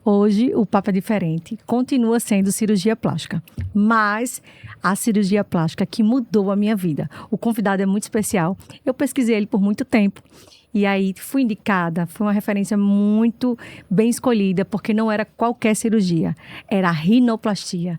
Hoje o papo é diferente, continua sendo cirurgia plástica, mas a cirurgia plástica que mudou a minha vida. O convidado é muito especial, eu pesquisei ele por muito tempo e aí fui indicada, foi uma referência muito bem escolhida, porque não era qualquer cirurgia, era a rinoplastia.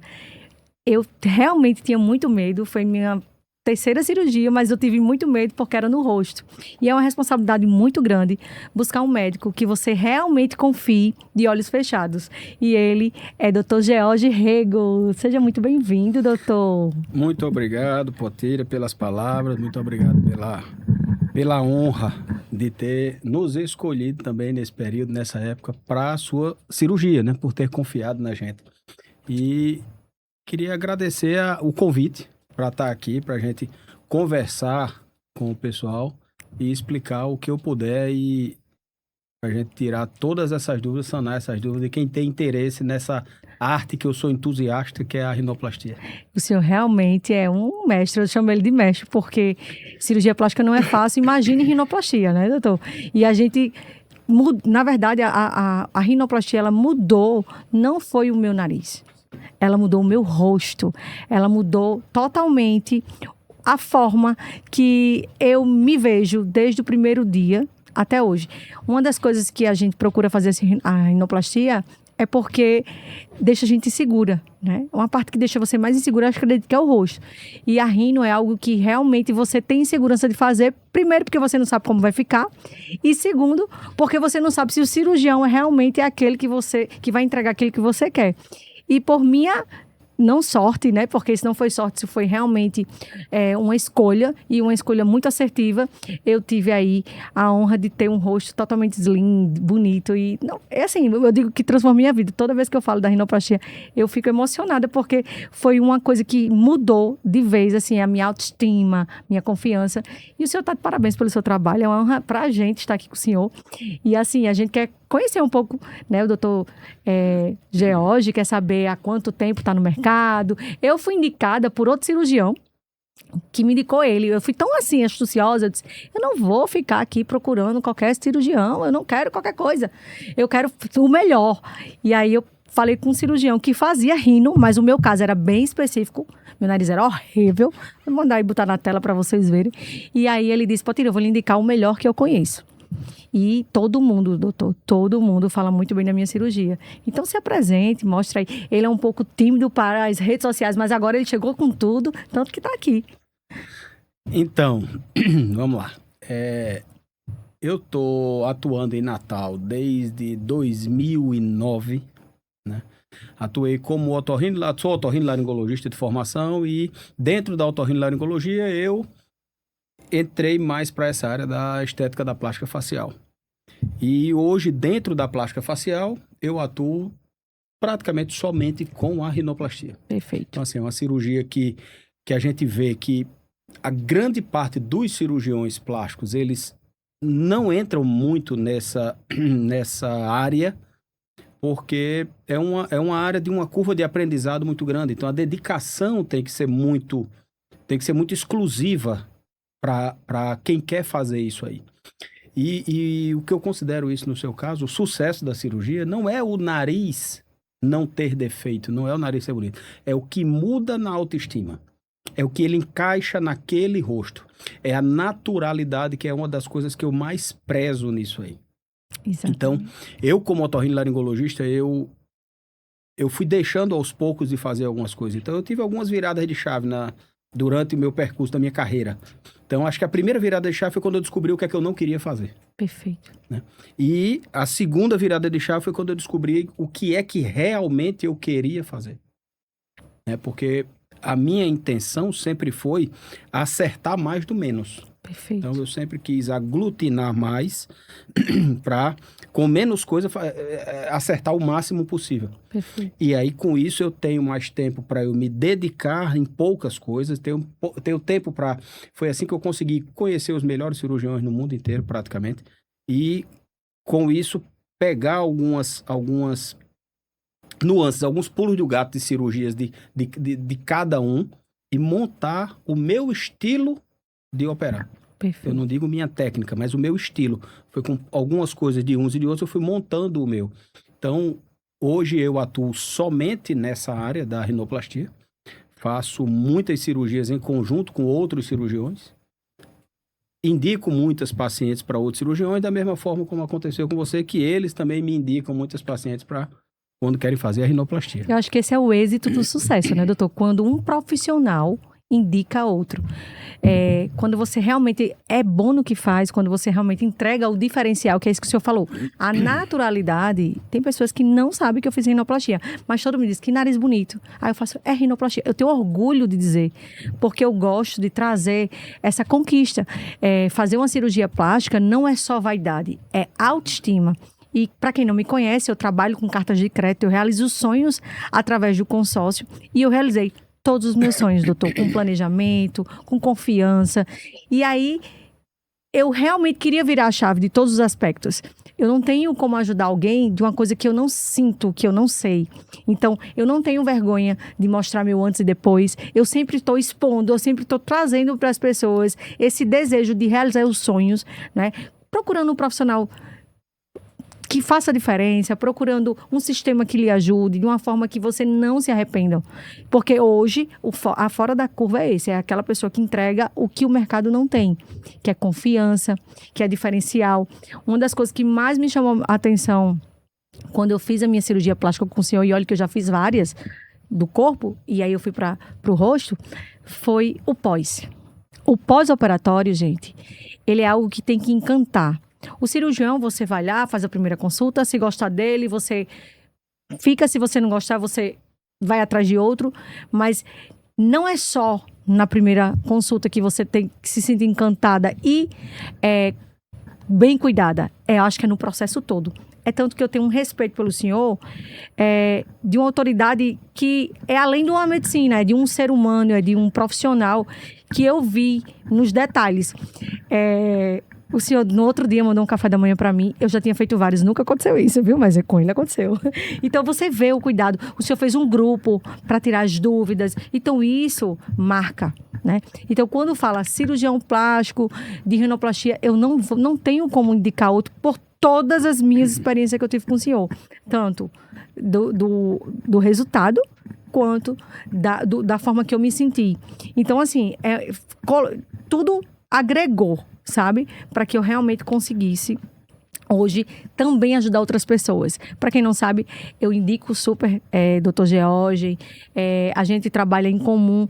Eu realmente tinha muito medo, foi minha terceira cirurgia, mas eu tive muito medo porque era no rosto. E é uma responsabilidade muito grande buscar um médico que você realmente confie de olhos fechados. E ele é Dr. George Rego. Seja muito bem-vindo, doutor. Muito obrigado, Potira, pelas palavras. Muito obrigado pela honra de ter nos escolhido também nesse período, nessa época, para a sua cirurgia, né? Por ter confiado na gente. E queria agradecer o convite para estar aqui, para a gente conversar com o pessoal e explicar o que eu puder e para a gente tirar todas essas dúvidas, sanar essas dúvidas de quem tem interesse nessa arte que eu sou entusiasta, que é a rinoplastia. O senhor realmente é um mestre, eu chamo ele de mestre, porque cirurgia plástica não é fácil, imagine rinoplastia, né, doutor? E a gente... Na verdade, a rinoplastia, ela mudou, não foi o meu nariz. Ela mudou o meu rosto, ela mudou totalmente a forma que eu me vejo desde o primeiro dia até hoje. Uma das coisas que a gente procura fazer a rinoplastia é porque deixa a gente insegura, né? Uma parte que deixa você mais insegura, acho que é o rosto. E a rino é algo que realmente você tem insegurança de fazer, primeiro porque você não sabe como vai ficar, e segundo, porque você não sabe se o cirurgião realmente é aquele que vai entregar aquilo que você quer. E por minha, não sorte, né? Porque isso não foi sorte, isso foi realmente uma escolha, e uma escolha muito assertiva. Eu tive aí a honra de ter um rosto totalmente slim, bonito. E não, é assim, eu digo que transformou minha vida. Toda vez que eu falo da rinoplastia, eu fico emocionada, porque foi uma coisa que mudou de vez, assim, a minha autoestima, minha confiança. E o senhor está de parabéns pelo seu trabalho. É uma honra para a gente estar aqui com o senhor. E assim, a gente quer conhecer um pouco, né, o doutor George, quer saber há quanto tempo está no mercado. Eu fui indicada por outro cirurgião que me indicou ele. Eu fui tão assim, astuciosa, eu disse, eu não vou ficar aqui procurando qualquer cirurgião, eu não quero qualquer coisa, eu quero o melhor. E aí eu falei com um cirurgião que fazia rino, mas o meu caso era bem específico, meu nariz era horrível, vou mandar aí botar na tela para vocês verem. E aí ele disse, Potira, eu vou lhe indicar o melhor que eu conheço. E todo mundo, doutor, todo mundo fala muito bem da minha cirurgia. Então se apresente, mostra aí. Ele é um pouco tímido para as redes sociais, mas agora ele chegou com tudo, tanto que está aqui. Então, vamos lá. Eu estou atuando em Natal desde 2009, né? Atuei como sou otorrinolaringologista de formação e dentro da otorrinolaringologia eu entrei mais para essa área da estética da plástica facial. E hoje, dentro da plástica facial, eu atuo praticamente somente com a rinoplastia. Perfeito. Então, assim, é uma cirurgia que a gente vê que a grande parte dos cirurgiões plásticos, eles não entram muito nessa área, porque é uma área de uma curva de aprendizado muito grande. Então, a dedicação tem que ser muito exclusiva para quem quer fazer isso aí. E o que eu considero isso no seu caso, o sucesso da cirurgia não é o nariz não ter defeito, não é o nariz ser bonito, é o que muda na autoestima, é o que ele encaixa naquele rosto, é a naturalidade, que é uma das coisas que eu mais prezo nisso aí. Exatamente. Então, eu como otorrinolaringologista, eu fui deixando aos poucos de fazer algumas coisas, então eu tive algumas viradas de chave durante o meu percurso da minha carreira. Então, acho que a primeira virada de chave foi quando eu descobri o que é que eu não queria fazer. Perfeito. Né? E a segunda virada de chave foi quando eu descobri o que é que realmente eu queria fazer. Né? Porque a minha intenção sempre foi acertar mais do menos. Perfeito. Então, eu sempre quis aglutinar mais para, com menos coisa, acertar o máximo possível. Perfeito. E aí, com isso, eu tenho mais tempo para eu me dedicar em poucas coisas, tenho tempo para... Foi assim que eu consegui conhecer os melhores cirurgiões no mundo inteiro, praticamente, e, com isso, pegar algumas nuances, alguns pulos do gato de cirurgias de cada um e montar o meu estilo de operar. Perfeito. Eu não digo minha técnica, mas o meu estilo. Foi com algumas coisas de uns e de outros, eu fui montando o meu. Então, Hoje eu atuo somente nessa área da rinoplastia. Faço muitas cirurgias em conjunto com outros cirurgiões. Indico muitas pacientes para outros cirurgiões, da mesma forma como aconteceu com você, que eles também me indicam muitas pacientes para quando querem fazer a rinoplastia. Eu acho que esse é o êxito do sucesso, né, doutor? Quando um profissional indica outro. Quando você realmente é bom no que faz, quando você realmente entrega o diferencial, que é isso que o senhor falou. A naturalidade, tem pessoas que não sabem que eu fiz rinoplastia, mas todo mundo diz, que nariz bonito. Aí eu faço, rinoplastia. Eu tenho orgulho de dizer, porque eu gosto de trazer essa conquista. Fazer uma cirurgia plástica não é só vaidade, é autoestima. E para quem não me conhece, eu trabalho com cartas de crédito, eu realizo sonhos através do consórcio e eu realizei todos os meus sonhos, doutor, com planejamento, com confiança. E aí, eu realmente queria virar a chave de todos os aspectos. Eu não tenho como ajudar alguém de uma coisa que eu não sinto, que eu não sei. Então, eu não tenho vergonha de mostrar meu antes e depois. Eu sempre estou expondo, eu sempre estou trazendo para as pessoas esse desejo de realizar os sonhos, né? Procurando um profissional que faça a diferença, procurando um sistema que lhe ajude, de uma forma que você não se arrependa. Porque hoje, a fora da curva é esse, é aquela pessoa que entrega o que o mercado não tem, que é confiança, que é diferencial. Uma das coisas que mais me chamou a atenção quando eu fiz a minha cirurgia plástica com o senhor, e olha que eu já fiz várias do corpo, e aí eu fui para o rosto, foi o pós. O pós-operatório, gente, ele é algo que tem que encantar. O cirurgião, você vai lá, faz a primeira consulta, se gostar dele, você fica, se você não gostar, você vai atrás de outro, mas não é só na primeira consulta que você tem que se sentir encantada e bem cuidada, acho que é no processo todo. É tanto que eu tenho um respeito pelo senhor, de uma autoridade que é além de uma medicina, é de um ser humano, é de um profissional que eu vi nos detalhes. O senhor, no outro dia, mandou um café da manhã pra mim. Eu já tinha feito vários, nunca aconteceu isso, viu? Mas com ele aconteceu. Então, você vê o cuidado. O senhor fez um grupo para tirar as dúvidas. Então, isso marca, né? Então, quando fala cirurgião plástico, de rinoplastia, eu não tenho como indicar outro por todas as minhas experiências que eu tive com o senhor. Tanto do resultado, quanto da forma que eu me senti. Então, assim, tudo agregou, sabe? Para que eu realmente conseguisse hoje também ajudar outras pessoas. Para quem não sabe, eu indico super Dr. George. A gente trabalha em comum,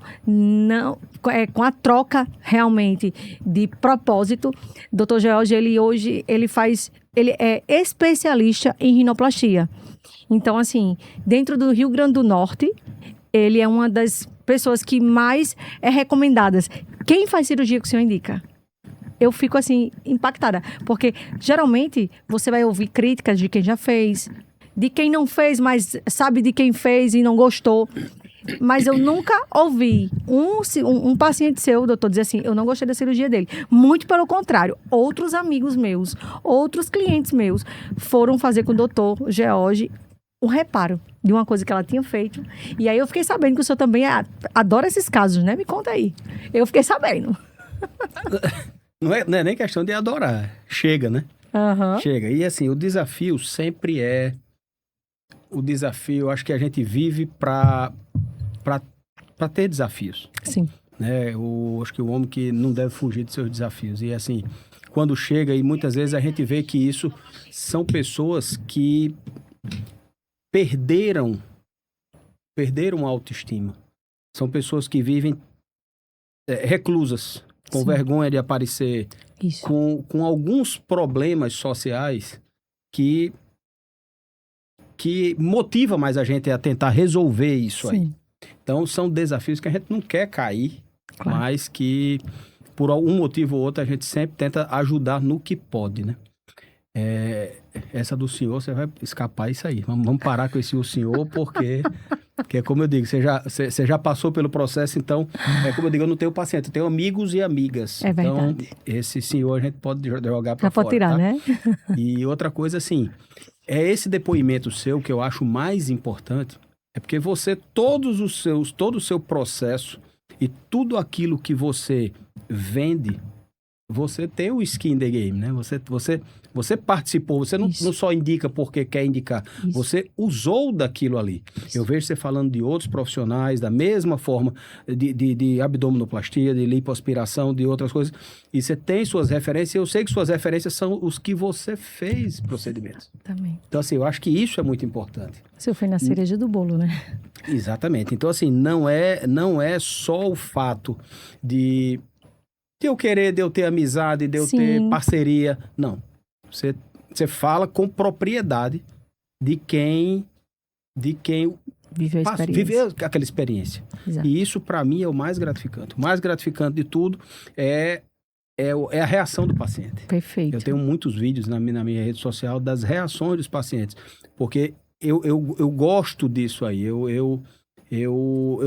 com a troca realmente de propósito. Dr. George, ele é especialista em rinoplastia. Então, assim, dentro do Rio Grande do Norte, ele é uma das pessoas que mais é recomendadas. Quem faz cirurgia que o senhor indica? Eu fico, assim, impactada. Porque, geralmente, você vai ouvir críticas de quem já fez, de quem não fez, mas sabe de quem fez e não gostou. Mas eu nunca ouvi um paciente seu, doutor, dizer assim, eu não gostei da cirurgia dele. Muito pelo contrário. Outros amigos meus, outros clientes meus foram fazer com o doutor George um reparo de uma coisa que ela tinha feito. E aí eu fiquei sabendo que o senhor também adora esses casos, né? Me conta aí. Eu fiquei sabendo. Não é nem questão de adorar. Chega, né? Uhum. Chega. E assim, o desafio sempre é... O desafio, acho que a gente vive para ter desafios. Sim. Né? Acho que o homem que não deve fugir de seus desafios. E assim, quando chega, e muitas vezes a gente vê que isso são pessoas que perderam a autoestima. São pessoas que vivem reclusas, com Sim. vergonha de aparecer, Isso. com alguns problemas sociais que motiva mais a gente a tentar resolver isso. Sim. Aí. Então, são desafios que a gente não quer cair, claro. Mas que, por algum motivo ou outro, a gente sempre tenta ajudar no que pode, né? Essa do senhor, você vai escapar isso aí. Vamos parar com esse o senhor, porque como eu digo, você já passou pelo processo, então, como eu digo, eu não tenho paciente, eu tenho amigos e amigas. É verdade. Então, esse senhor a gente pode jogar para fora. Pode tirar, tá? Né? E outra coisa, assim, esse depoimento seu que eu acho mais importante, é porque você, todo o seu processo e tudo aquilo que você vende, você tem o skin in the game, né? Você participou, você não só indica porque quer indicar, você usou daquilo ali. Eu vejo você falando de outros profissionais, da mesma forma, de abdominoplastia, de lipoaspiração, de outras coisas, e você tem suas referências, e eu sei que suas referências são os que você fez procedimentos. Também. Então, assim, eu acho que isso é muito importante. Você foi na cereja do bolo, né? Exatamente. Então, assim, não é só o fato de eu querer, de eu ter amizade, de eu ter parceria. Não. Você fala com propriedade de quem viveu aquela experiência. Exato. E isso, para mim, é o mais gratificante. O mais gratificante de tudo é a reação do paciente. Perfeito. Eu tenho muitos vídeos na minha rede social das reações dos pacientes, porque eu gosto disso aí. Eu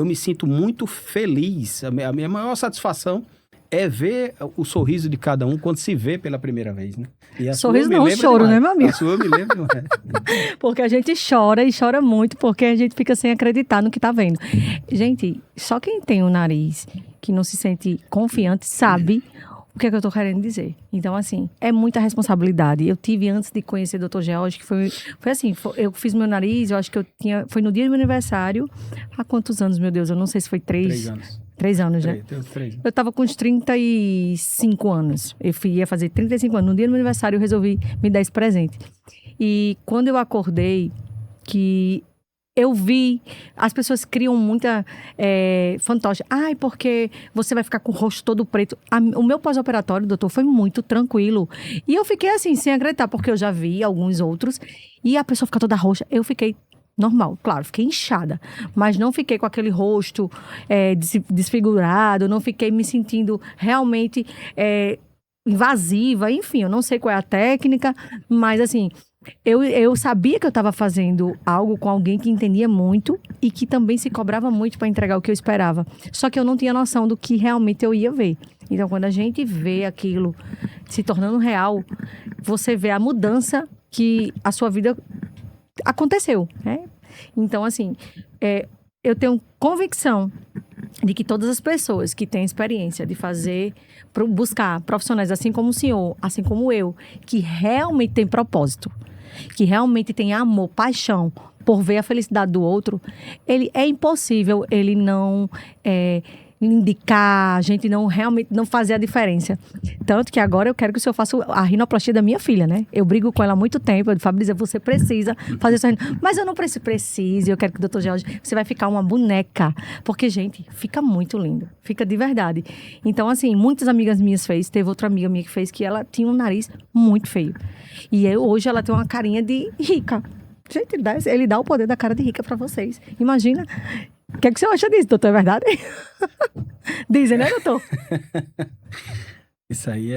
me sinto muito feliz. A minha maior satisfação é ver o sorriso de cada um quando se vê pela primeira vez, né? Sorriso não, o choro, demais. né, meu amigo? A sua eu me lembro demais. Porque a gente chora e chora muito, porque a gente fica sem acreditar no que tá vendo. Gente, só quem tem o nariz que não se sente confiante sabe o que é que eu tô querendo dizer. Então, assim, é muita responsabilidade. Eu tive, antes de conhecer o Dr. George, que foi assim, eu fiz meu nariz, eu acho que foi no dia do meu aniversário. Há quantos anos, meu Deus? Eu não sei se foi 3 anos. 3 anos, né? 3. Eu tava com uns 35 anos. Ia fazer 35 anos. No dia do meu aniversário, eu resolvi me dar esse presente. E quando eu acordei, que eu vi, as pessoas criam muita fantoche. Ai, porque você vai ficar com o rosto todo preto. O meu pós-operatório, doutor, foi muito tranquilo. E eu fiquei assim, sem acreditar, porque eu já vi alguns outros. E a pessoa fica toda roxa. Eu fiquei normal, claro, fiquei inchada, mas não fiquei com aquele rosto desfigurado, não fiquei me sentindo realmente invasiva, enfim, eu não sei qual é a técnica, mas assim, eu sabia que eu estava fazendo algo com alguém que entendia muito e que também se cobrava muito para entregar o que eu esperava, só que eu não tinha noção do que realmente eu ia ver. Então, quando a gente vê aquilo se tornando real, você vê a mudança que a sua vida aconteceu, né? Então, assim, eu tenho convicção de que todas as pessoas que têm experiência de buscar profissionais assim como o senhor, assim como eu, que realmente tem propósito, que realmente tem amor, paixão por ver a felicidade do outro, é impossível ele não indicar, a gente não realmente não fazer a diferença. Tanto que agora eu quero que o senhor faça a rinoplastia da minha filha, né? Eu brigo com ela há muito tempo, eu falo, Fabrícia, você precisa fazer essa mas eu não preciso, eu quero que o Dr. George, você vai ficar uma boneca. Porque, gente, fica muito lindo, fica de verdade. Então, assim, muitas amigas minhas teve outra amiga minha que fez, que ela tinha um nariz muito feio. E hoje ela tem uma carinha de rica. Gente, ele dá o poder da cara de rica pra vocês. Imagina. O que você acha disso, doutor? É verdade? Dizem, né, doutor? Isso aí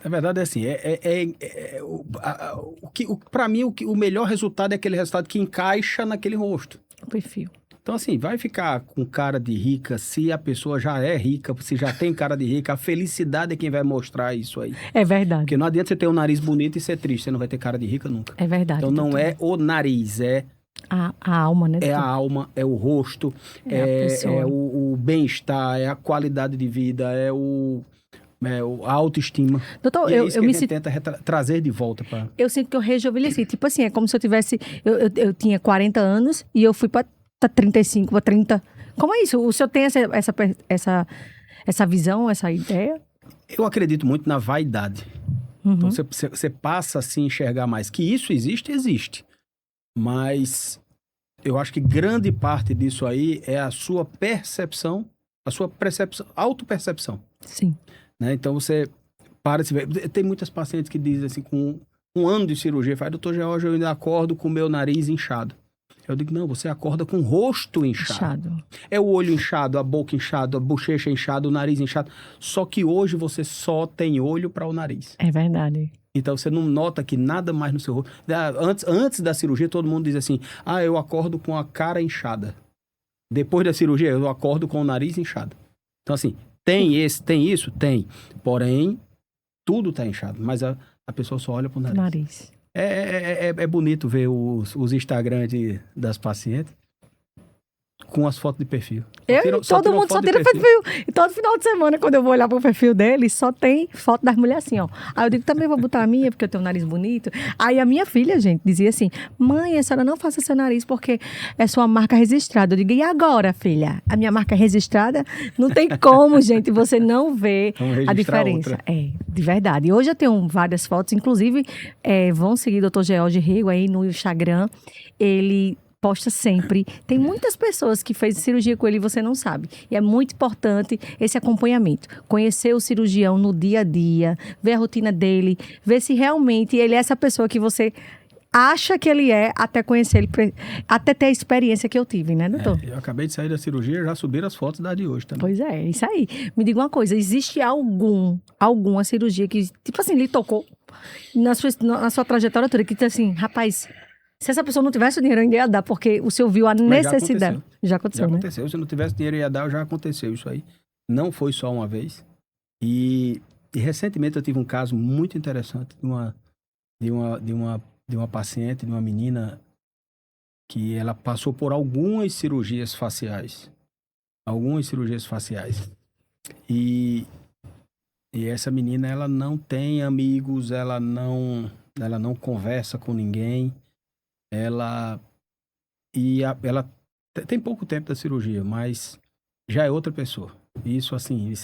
na verdade, é assim, para mim, o melhor resultado é aquele resultado que encaixa naquele rosto. O perfil. Então, assim, vai ficar com cara de rica se a pessoa já é rica, se já tem cara de rica. A felicidade é quem vai mostrar isso aí. É verdade. Porque não adianta você ter um nariz bonito e ser triste, você não vai ter cara de rica nunca. É verdade. Então, não é o nariz, a alma, né? É a alma, é o rosto, é o bem-estar, é a qualidade de vida, a autoestima. Doutor, e é isso que a me gente tenta trazer de volta para... Eu sinto que eu rejuvenesci. Tipo assim, é como se eu tivesse... Eu tinha 40 anos e eu fui para 35, para 30. Como é isso? O senhor tem essa visão, essa ideia? Eu acredito muito na vaidade. Uhum. Então, você passa a se enxergar mais. Que isso existe. Mas eu acho que grande parte disso aí é a sua percepção, autopercepção. Sim. Né? Então você para de se ver. Tem muitas pacientes que dizem assim, com um ano de cirurgia, fala, doutor George, eu ainda acordo com o meu nariz inchado. Eu digo, não, você acorda com o rosto inchado. É o olho inchado, a boca inchada, a bochecha inchada, o nariz inchado. Só que hoje você só tem olho para o nariz. É verdade. Então, você não nota que nada mais no seu rosto... Antes da cirurgia, todo mundo diz assim, eu acordo com a cara inchada. Depois da cirurgia, eu acordo com o nariz inchado. Então, assim, tem isso? Tem. Porém, tudo tá inchado, mas a pessoa só olha pro nariz. É bonito ver os Instagram das pacientes com as fotos de perfil. Todo mundo só tira perfil. E todo final de semana, quando eu vou olhar pro perfil dele, só tem foto das mulheres assim, ó. Aí eu digo, também vou botar a minha, porque eu tenho um nariz bonito. Aí a minha filha, gente, dizia assim, mãe, a senhora não faça seu nariz porque é sua marca registrada. Eu digo, e agora, filha? A minha marca é registrada? Não tem como, gente, você não vê a diferença. Outra. De verdade. E hoje eu tenho várias fotos, inclusive, vão seguir o Dr. George Rego aí no Instagram. Ele posta sempre. Tem muitas pessoas que fez cirurgia com ele e você não sabe. E é muito importante esse acompanhamento. Conhecer o cirurgião no dia a dia, ver a rotina dele, ver se realmente ele é essa pessoa que você acha que ele é, até conhecer ele, até ter a experiência que eu tive, né, doutor? Eu acabei de sair da cirurgia, já subiram as fotos da de hoje também. Pois é, isso aí. Me diga uma coisa, existe alguma cirurgia que, tipo assim, lhe tocou na sua trajetória toda, que tá assim, rapaz, se essa pessoa não tivesse o dinheiro, eu ainda ia dar, porque o senhor viu a necessidade. Já aconteceu, né? Se eu não tivesse dinheiro, eu ia dar, já aconteceu isso aí. Não foi só uma vez. E recentemente eu tive um caso muito interessante de uma paciente, de uma menina, que ela passou por algumas cirurgias faciais. E essa menina, ela não tem amigos, ela não conversa com ninguém. Ela tem pouco tempo da cirurgia, mas já é outra pessoa. Isso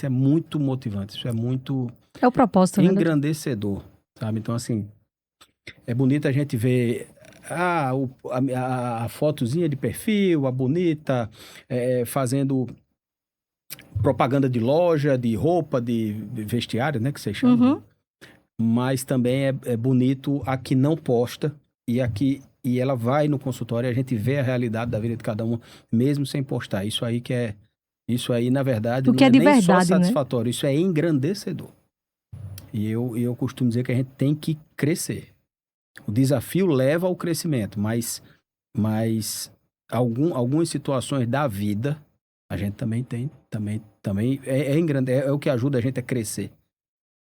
é muito motivante, isso é muito... É o propósito, né? Engrandecedor, sabe? Então, assim, é bonito a gente ver a fotozinha de perfil, a bonita, fazendo propaganda de loja, de roupa, de vestiário, né, que você chama. Uhum. Mas também é bonito a que não posta e ela vai no consultório e a gente vê a realidade da vida de cada um, mesmo sem postar. Isso aí, na verdade, não é nem verdade, só satisfatório, né? Isso é engrandecedor. E eu costumo dizer que a gente tem que crescer. O desafio leva ao crescimento, mas algumas situações da vida, a gente também tem, é o que ajuda a gente a crescer.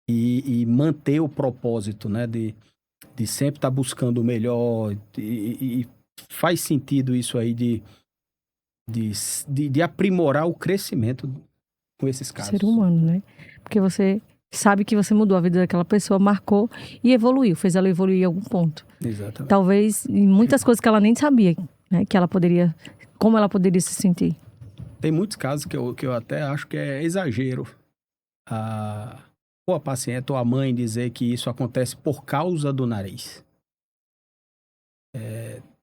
E manter o propósito, né, de sempre estar buscando o melhor, e faz sentido isso aí de aprimorar o crescimento com esses casos. Ser humano, né? Porque você sabe que você mudou a vida daquela pessoa, marcou e evoluiu, fez ela evoluir em algum ponto. Exatamente. Talvez em muitas coisas que ela nem sabia, né? Como ela poderia se sentir. Tem muitos casos que eu até acho que é exagero. Ou a paciente ou a mãe dizer que isso acontece por causa do nariz.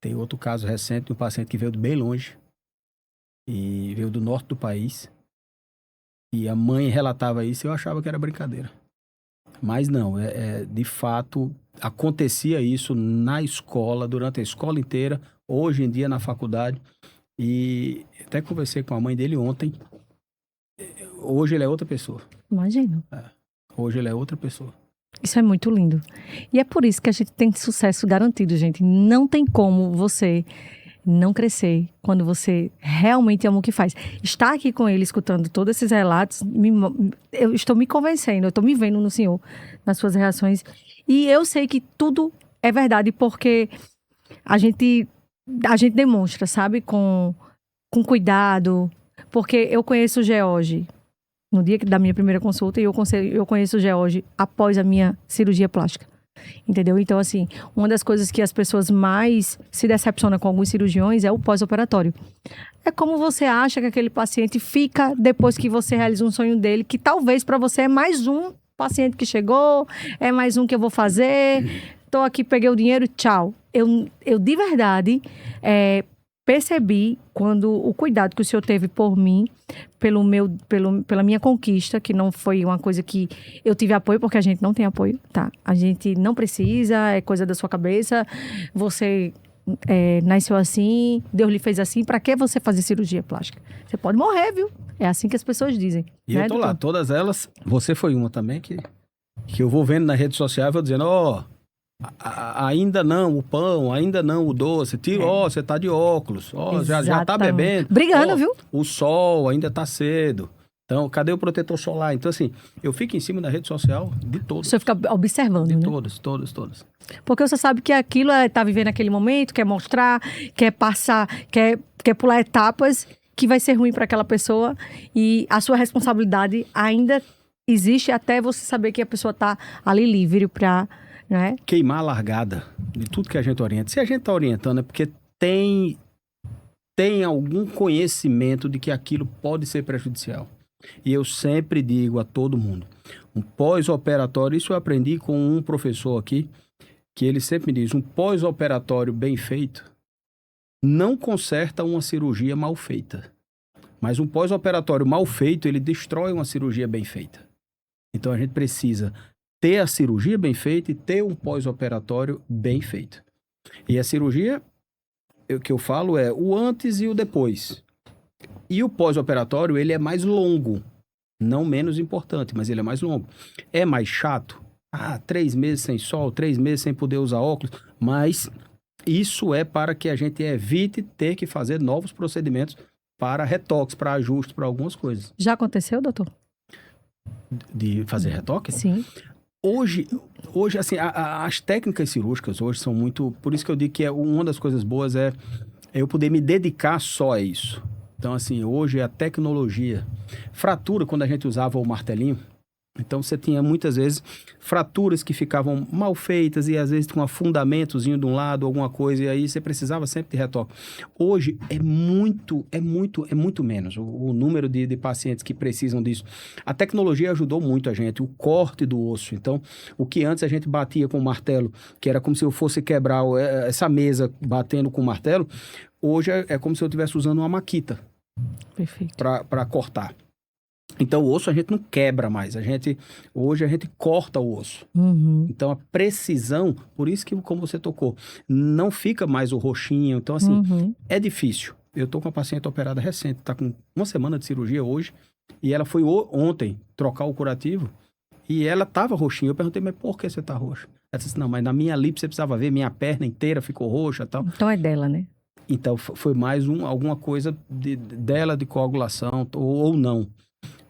Tem outro caso recente de um paciente que veio de bem longe e veio do norte do país, e a mãe relatava isso e eu achava que era brincadeira. Mas não, de fato acontecia isso na escola, durante a escola inteira, hoje em dia na faculdade, e até conversei com a mãe dele ontem. Hoje ele é outra pessoa. Imagino. Hoje ele é outra pessoa. Isso é muito lindo. E é por isso que a gente tem sucesso garantido, gente. Não tem como você não crescer quando você realmente ama o que faz. Estar aqui com ele, escutando todos esses relatos, eu estou me convencendo, eu estou me vendo no senhor, nas suas reações. E eu sei que tudo é verdade, porque a gente demonstra, sabe? Com cuidado. Porque eu conheço o George no dia da minha primeira consulta e eu conheço o George após a minha cirurgia plástica. Entendeu? Então, assim, uma das coisas que as pessoas mais se decepcionam com alguns cirurgiões é o pós-operatório. É como você acha que aquele paciente fica depois que você realiza um sonho dele, que talvez para você é mais um paciente que chegou, é mais um que eu vou fazer, tô aqui, peguei o dinheiro, tchau. Eu de verdade, percebi quando o cuidado que o senhor teve por mim, pela minha conquista, que não foi uma coisa que eu tive apoio, porque a gente não tem apoio, tá? A gente não precisa, é coisa da sua cabeça, você nasceu assim, Deus lhe fez assim, pra que você fazer cirurgia plástica? Você pode morrer, viu? É assim que as pessoas dizem. E eu tô lá, todas elas, você foi uma também que eu vou vendo na rede social e vou dizendo, ainda não o pão, ainda não o doce, você tá de óculos, já tá bebendo. Brigando, viu? O sol ainda tá cedo. Então, cadê o protetor solar? Então, assim, eu fico em cima da rede social de todos. Você fica observando, de né? Todos. Porque você sabe que aquilo tá vivendo aquele momento, quer mostrar, quer passar, quer pular etapas. que vai ser ruim para aquela pessoa e a sua responsabilidade ainda existe até você saber que a pessoa tá ali livre para, né? Queimar a largada de tudo que a gente orienta. Se a gente está orientando é porque tem algum conhecimento de que aquilo pode ser prejudicial. E eu sempre digo a todo mundo, um pós-operatório, isso eu aprendi com um professor aqui, que ele sempre me diz, um pós-operatório bem feito não conserta uma cirurgia mal feita. Mas um pós-operatório mal feito, ele destrói uma cirurgia bem feita. Então a gente precisa ter a cirurgia bem feita e ter um pós-operatório bem feito. E a cirurgia, o que eu falo é o antes e o depois. E o pós-operatório, ele é mais longo. Não menos importante, mas ele é mais longo. É mais chato. 3 meses sem sol, 3 meses sem poder usar óculos. Mas isso é para que a gente evite ter que fazer novos procedimentos para retoques, para ajustes, para algumas coisas. Já aconteceu, doutor? De fazer retoque? Sim. Hoje assim, as técnicas cirúrgicas hoje são muito... Por isso que eu digo que uma das coisas boas é eu poder me dedicar só a isso. Então, assim, hoje a tecnologia... Fratura, quando a gente usava o martelinho, então você tinha muitas vezes fraturas que ficavam mal feitas e às vezes com um afundamentozinho de um lado, alguma coisa, e aí você precisava sempre de retoque. Hoje é muito menos o número de pacientes que precisam disso. A tecnologia ajudou muito a gente, o corte do osso. Então, o que antes a gente batia com o martelo, que era como se eu fosse quebrar essa mesa batendo com o martelo, hoje é como se eu estivesse usando uma maquita. Perfeito. Para cortar. Então, o osso a gente não quebra mais. Hoje a gente corta o osso. Uhum. Então, a precisão, por isso que, como você tocou, não fica mais o roxinho. Então, assim, é difícil. Eu tô com uma paciente operada recente, tá com 1 semana de cirurgia hoje, e ela foi ontem trocar o curativo, e ela tava roxinha. Eu perguntei, mas por que você tá roxa? Ela disse, não, mas na minha lipo você precisava ver, minha perna inteira ficou roxa e tal. Então é dela, né? Então, foi mais alguma coisa dela de coagulação, ou não.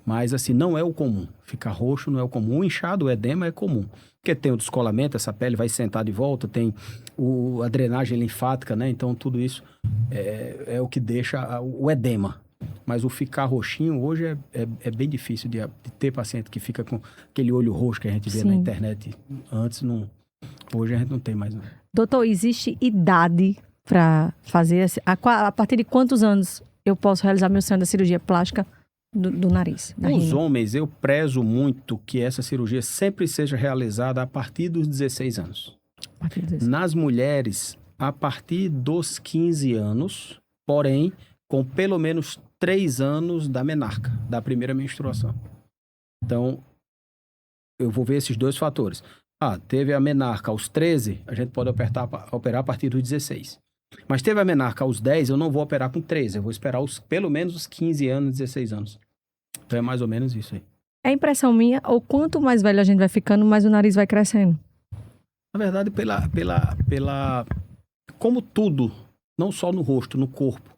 Mas, assim, não é o comum. Ficar roxo não é o comum. O inchado, o edema é comum. Porque tem o descolamento, essa pele vai sentar de volta, tem a drenagem linfática, né? Então, tudo isso é o que deixa o edema. Mas o ficar roxinho, hoje, é bem difícil de ter paciente que fica com aquele olho roxo que a gente vê na internet. Antes, não. Hoje, a gente não tem mais, não. Doutor, existe idade para fazer? A partir de quantos anos eu posso realizar meu sonho da cirurgia plástica do nariz? Nos homens, eu prezo muito que essa cirurgia sempre seja realizada a partir dos 16 anos. Nas mulheres, a partir dos 15 anos, porém, com pelo menos 3 anos da menarca, da primeira menstruação. Então, eu vou ver esses 2 fatores. Teve a menarca aos 13, a gente pode operar a partir dos 16. Mas teve a menarca aos 10, eu não vou operar com 13, eu vou esperar pelo menos os 15 anos, 16 anos. Então é mais ou menos isso aí. É impressão minha, ou quanto mais velho a gente vai ficando, mais o nariz vai crescendo? Na verdade, como tudo, não só no rosto, no corpo,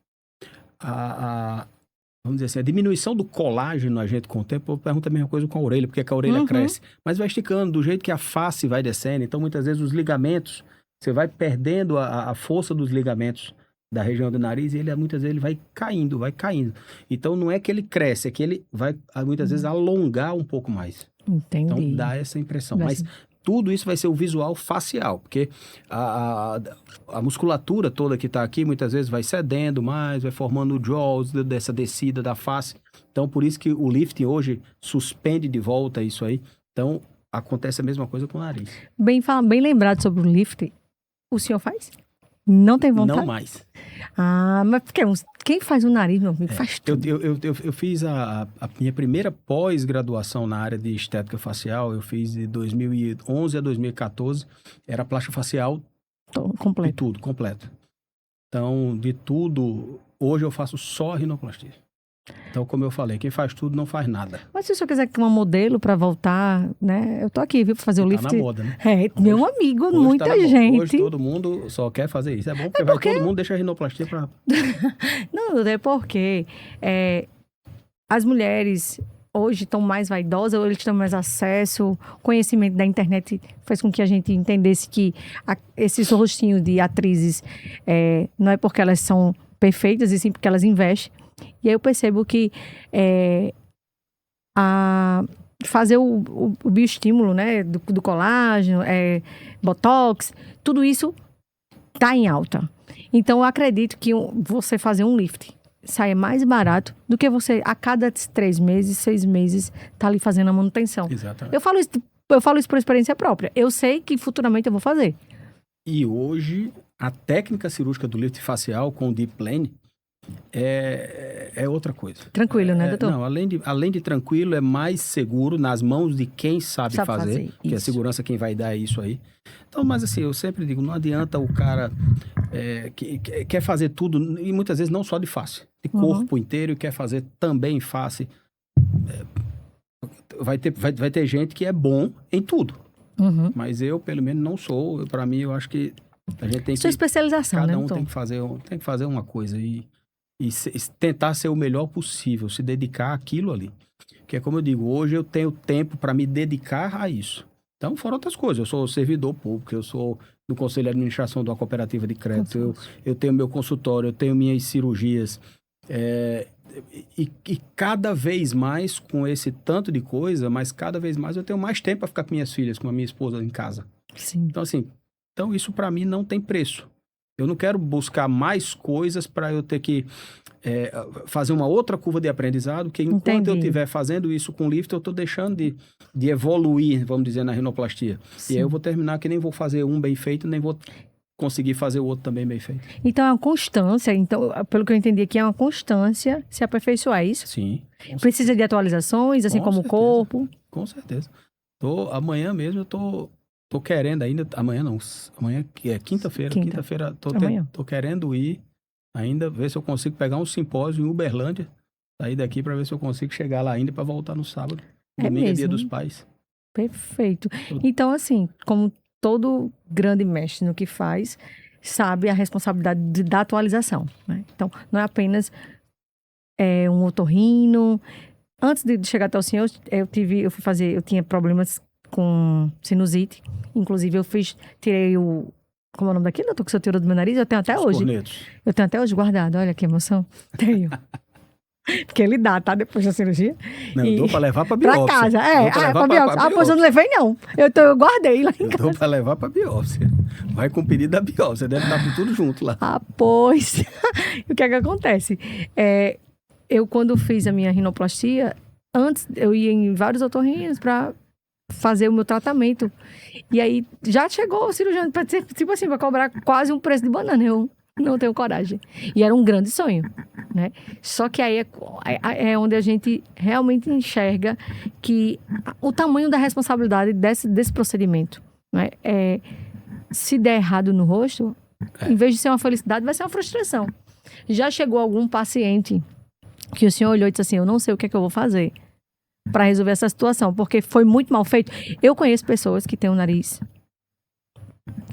vamos dizer assim, a diminuição do colágeno a gente com o tempo, eu pergunto a mesma coisa com a orelha, porque a orelha cresce, mas vai esticando do jeito que a face vai descendo, então muitas vezes os ligamentos, você vai perdendo a força dos ligamentos da região do nariz e muitas vezes ele vai caindo. Então não é que ele cresce, é que ele vai muitas vezes alongar um pouco mais. Entendi. Então dá essa impressão. Mas tudo isso vai ser o visual facial, porque a musculatura toda que está aqui muitas vezes vai cedendo mais, vai formando o jaws dessa descida da face. Então por isso que o lifting hoje suspende de volta isso aí. Então acontece a mesma coisa com o nariz. Bem lembrado sobre o lifting. O senhor faz? Não tem vontade? Não mais. Mas porque quem faz o nariz, meu amigo, faz tudo. Eu fiz a minha primeira pós-graduação na área de estética facial, eu fiz de 2011 a 2014, era plástica facial completo. De tudo, completo. Então, de tudo, hoje eu faço só rinoplastia. Então, como eu falei, quem faz tudo não faz nada. Mas se o senhor quiser uma modelo para voltar, né? Eu tô aqui, viu, para fazer o lift. Tá na moda, né? Meu amigo, muita gente. Hoje todo mundo só quer fazer isso. É bom porque todo mundo deixa a rinoplastia para... Não, é porque as mulheres hoje estão mais vaidosas, ou eles têm mais acesso, o conhecimento da internet faz com que a gente entendesse que esses rostinhos de atrizes não é porque elas são perfeitas, e sim porque elas investem. E aí eu percebo que fazer o bioestímulo, né, do colágeno, botox, tudo isso tá em alta. Então, eu acredito que você fazer um lift sai mais barato do que você, a cada 3 meses, 6 meses, tá ali fazendo a manutenção. Exatamente. Eu falo isso por experiência própria. Eu sei que futuramente eu vou fazer. E hoje, a técnica cirúrgica do lift facial com o Deep Plane é outra coisa. Tranquilo, né, doutor? Não, além de tranquilo, é mais seguro nas mãos de quem sabe fazer. Que a segurança quem vai dar é isso aí. Então, mas assim, eu sempre digo, não adianta o cara que quer fazer tudo, e muitas vezes não só de face, de corpo inteiro, e quer fazer também face. Vai ter gente que é bom em tudo. Mas eu, pelo menos, não sou. Para mim, eu acho que a gente tem Sua especialização, cada né, um doutor? tem que fazer uma coisa e tentar ser o melhor possível, se dedicar àquilo ali. Que é como eu digo, hoje eu tenho tempo para me dedicar a isso. Então, fora outras coisas, eu sou servidor público, eu sou do Conselho de Administração de uma cooperativa de crédito, eu tenho meu consultório, eu tenho minhas cirurgias. E cada vez mais com esse tanto de coisa, mas cada vez mais eu tenho mais tempo para ficar com minhas filhas, com a minha esposa em casa. Sim. Então, assim, isso para mim não tem preço. Eu não quero buscar mais coisas para eu ter que fazer uma outra curva de aprendizado, que enquanto eu estiver fazendo isso com lift, eu estou deixando de evoluir, vamos dizer, na rinoplastia. Sim. E aí eu vou terminar que nem vou fazer um bem feito, nem vou conseguir fazer o outro também bem feito. Então, é uma constância. Então, pelo que eu entendi aqui, é uma constância se aperfeiçoar, é isso? Sim. Precisa de atualizações, assim como o corpo? Com certeza. Amanhã mesmo eu tô querendo ainda, amanhã não, amanhã é quinta-feira, tô querendo ir ainda, ver se eu consigo pegar um simpósio em Uberlândia, sair daqui para ver se eu consigo chegar lá ainda para voltar no sábado. Domingo é dia dos pais. Perfeito. Então, assim, como todo grande mestre no que faz, sabe a responsabilidade da atualização, né? Então, não é apenas um otorrino. Antes de chegar até o senhor, eu tinha problemas com sinusite. Inclusive, tirei como é o nome daquilo, doutor, que o senhor tirou do meu nariz? Eu tenho até hoje. Cornetos. Eu tenho até hoje guardado. Olha que emoção. Tenho. Porque ele dá, tá? Depois da cirurgia. Não, eu dou pra levar pra biópsia. Pra casa, pra biópsia. Pois eu não levei, não. Eu guardei lá em casa. Eu dou pra levar pra biópsia. Vai com o pedido da biópsia. Deve estar com tudo junto lá. Pois. O que é que acontece? Eu, quando fiz a minha rinoplastia, antes eu ia em vários otorrinos pra fazer o meu tratamento. E aí, já chegou o cirurgião, tipo assim, pra cobrar quase um preço de banana. Eu não tenho coragem. E era um grande sonho, né? Só que aí é onde a gente realmente enxerga que o tamanho da responsabilidade desse procedimento, né? Se der errado no rosto, em vez de ser uma felicidade, vai ser uma frustração. Já chegou algum paciente que o senhor olhou e disse assim, eu não sei o que é que eu vou fazer para resolver essa situação, porque foi muito mal feito. Eu conheço pessoas que têm um nariz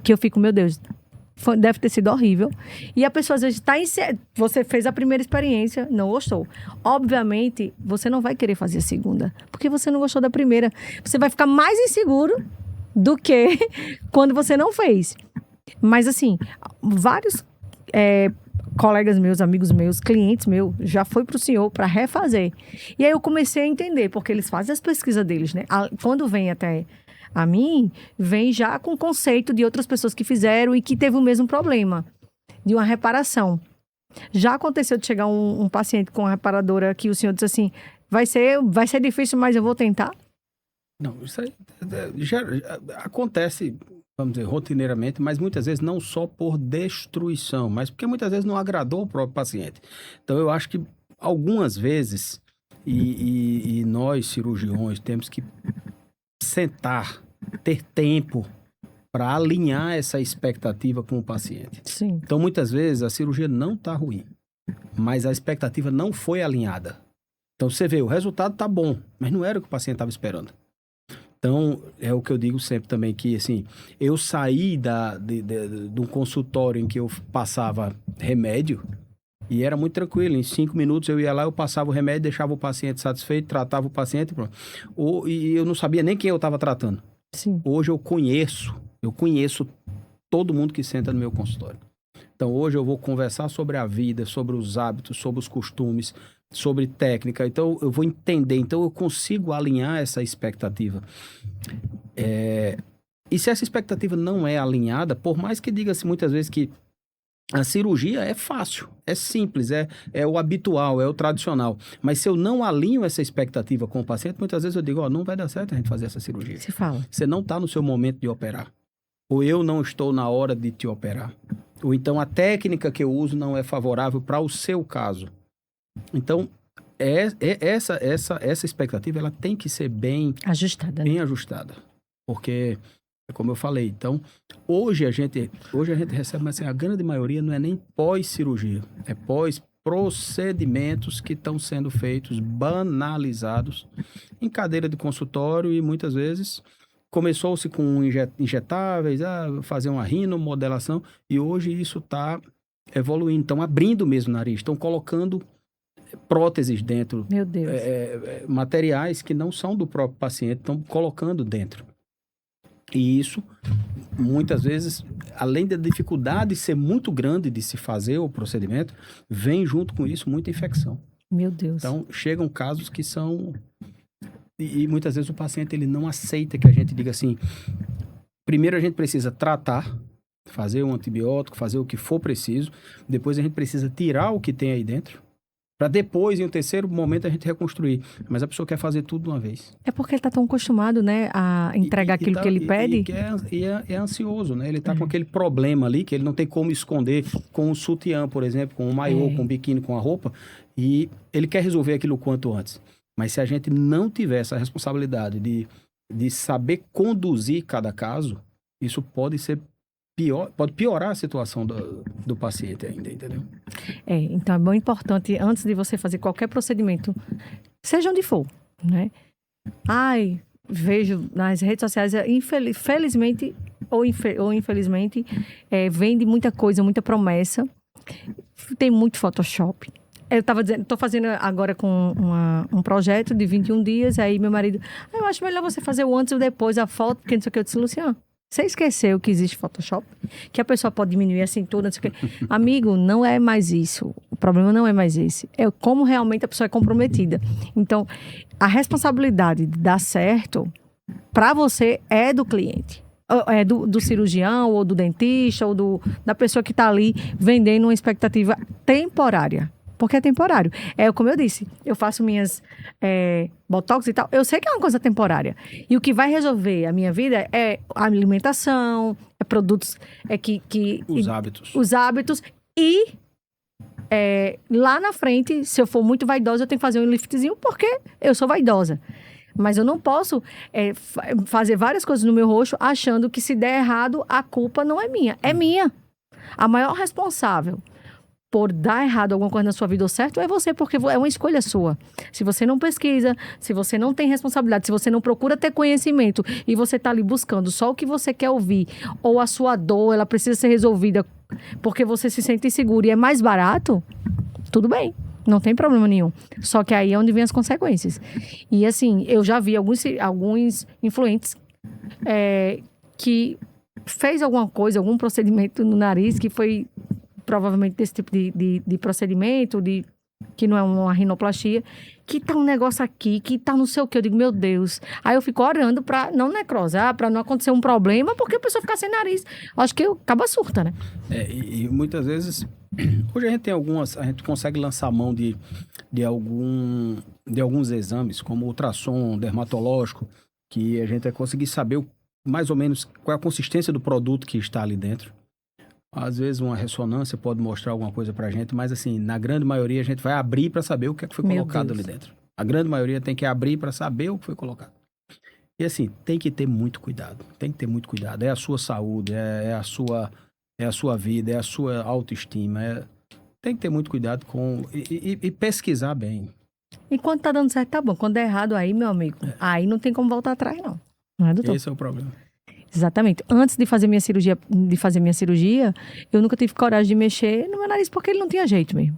que eu fico, meu Deus, deve ter sido horrível. E a pessoa às vezes você fez a primeira experiência, não gostou. Obviamente, você não vai querer fazer a segunda, porque você não gostou da primeira. Você vai ficar mais inseguro do que quando você não fez. Mas assim, vários colegas meus, amigos meus, clientes meus, já foi pro senhor para refazer. E aí eu comecei a entender, porque eles fazem as pesquisas deles, né? Quando vem até a mim, vem já com o conceito de outras pessoas que fizeram e que teve o mesmo problema, de uma reparação. Já aconteceu de chegar um paciente com uma reparadora que o senhor disse assim, vai ser difícil, mas eu vou tentar? Não, isso aí já acontece, vamos dizer, rotineiramente, mas muitas vezes não só por destruição, mas porque muitas vezes não agradou o próprio paciente. Então, eu acho que algumas vezes, e nós cirurgiões temos que sentar, ter tempo para alinhar essa expectativa com o paciente. Sim. Então, muitas vezes, a cirurgia não está ruim, mas a expectativa não foi alinhada. Então, você vê, o resultado está bom, mas não era o que o paciente estava esperando. Então, é o que eu digo sempre também, que assim, eu saí de um consultório em que eu passava remédio e era muito tranquilo. Em 5 minutos eu ia lá, eu passava o remédio, deixava o paciente satisfeito, tratava o paciente, pronto. E eu não sabia nem quem eu estava tratando. Sim. Hoje eu conheço todo mundo que senta no meu consultório. Então, hoje eu vou conversar sobre a vida, sobre os hábitos, sobre os costumes, sobre técnica. Então, eu vou entender. Então, eu consigo alinhar essa expectativa. E se essa expectativa não é alinhada, por mais que diga-se muitas vezes que a cirurgia é fácil, é simples, é o habitual, é o tradicional. Mas se eu não alinho essa expectativa com o paciente, muitas vezes eu digo, não vai dar certo a gente fazer essa cirurgia. Se fala. Você não está no seu momento de operar. Ou eu não estou na hora de te operar. Ou então a técnica que eu uso não é favorável para o seu caso. Então, essa expectativa ela tem que ser bem ajustada. Bem ajustada. Porque, como eu falei, então, hoje a gente recebe, mas assim, a grande maioria não é nem pós-cirurgia, é pós-procedimentos que estão sendo feitos, banalizados, em cadeira de consultório e muitas vezes começou-se com injetáveis, fazer uma rinomodelação e hoje isso está evoluindo, estão abrindo mesmo o nariz, estão colocando próteses dentro. Meu Deus. Materiais que não são do próprio paciente, estão colocando dentro. E isso, muitas vezes, além da dificuldade ser muito grande de se fazer o procedimento, vem junto com isso muita infecção. Meu Deus. Então, chegam casos que são... E muitas vezes o paciente ele não aceita que a gente diga assim, primeiro a gente precisa tratar, fazer um antibiótico, fazer o que for preciso, depois a gente precisa tirar o que tem aí dentro, para depois, em um terceiro momento, a gente reconstruir. Mas a pessoa quer fazer tudo de uma vez. É porque ele está tão acostumado, né, a entregar aquilo que ele pede. E é ansioso, né? Ele está com aquele problema ali, que ele não tem como esconder com o sutiã, por exemplo, com o maiô, com o biquíni, com a roupa. E ele quer resolver aquilo o quanto antes. Mas se a gente não tiver essa responsabilidade de saber conduzir cada caso, isso pode ser pode piorar a situação do paciente ainda, entendeu? Então é muito importante, antes de você fazer qualquer procedimento, seja onde for, né? Vejo nas redes sociais, felizmente ou infelizmente, vende muita coisa, muita promessa, tem muito Photoshop. Eu estava dizendo, estou fazendo agora com um projeto de 21 dias, aí meu marido, eu acho melhor você fazer o antes e o depois, a foto, porque não sei o que. Eu disse, Luciano, você esqueceu que existe Photoshop? Que a pessoa pode diminuir a cintura, não sei o que. Amigo, não é mais isso. O problema não é mais esse. É como realmente a pessoa é comprometida. Então, a responsabilidade de dar certo para você é do cliente. É do cirurgião, ou do dentista, ou da pessoa que está ali vendendo uma expectativa temporária. Porque é temporário. Como eu disse, eu faço minhas botox e tal. Eu sei que é uma coisa temporária. E o que vai resolver a minha vida é a alimentação, produtos os hábitos. Os hábitos. E lá na frente, se eu for muito vaidosa, eu tenho que fazer um liftzinho porque eu sou vaidosa. Mas eu não posso fazer várias coisas no meu rosto achando que se der errado, a culpa não é minha. É minha. A maior responsável por dar errado alguma coisa na sua vida ou certo, é você, porque é uma escolha sua. Se você não pesquisa, se você não tem responsabilidade, se você não procura ter conhecimento e você está ali buscando só o que você quer ouvir, ou a sua dor, ela precisa ser resolvida porque você se sente inseguro e é mais barato, tudo bem, não tem problema nenhum. Só que aí é onde vem as consequências. E assim, eu já vi alguns influentes que fez alguma coisa, algum procedimento no nariz que foi provavelmente desse tipo de procedimento, que não é uma rinoplastia, que tá um negócio aqui, que tá não sei o que. Eu digo, meu Deus. Aí eu fico orando pra não necrosar, pra não acontecer um problema, porque a pessoa fica sem nariz. Acho que acaba surta, né? E muitas vezes, hoje a gente consegue lançar mão de alguns exames, como ultrassom dermatológico, que a gente vai conseguir saber mais ou menos qual é a consistência do produto que está ali dentro. Às vezes uma ressonância pode mostrar alguma coisa pra gente, mas assim, na grande maioria a gente vai abrir para saber o que é que foi colocado ali dentro. A grande maioria tem que abrir para saber o que foi colocado. E assim, tem que ter muito cuidado. Tem que ter muito cuidado. É a sua saúde, é a sua vida, é a sua autoestima. Tem que ter muito cuidado e pesquisar bem. E quando tá dando certo, tá bom. Quando der errado aí, meu amigo, aí não tem como voltar atrás, não. Não é, doutor? Esse é o problema. Exatamente. Antes de fazer minha cirurgia, eu nunca tive coragem de mexer no meu nariz, porque ele não tinha jeito mesmo.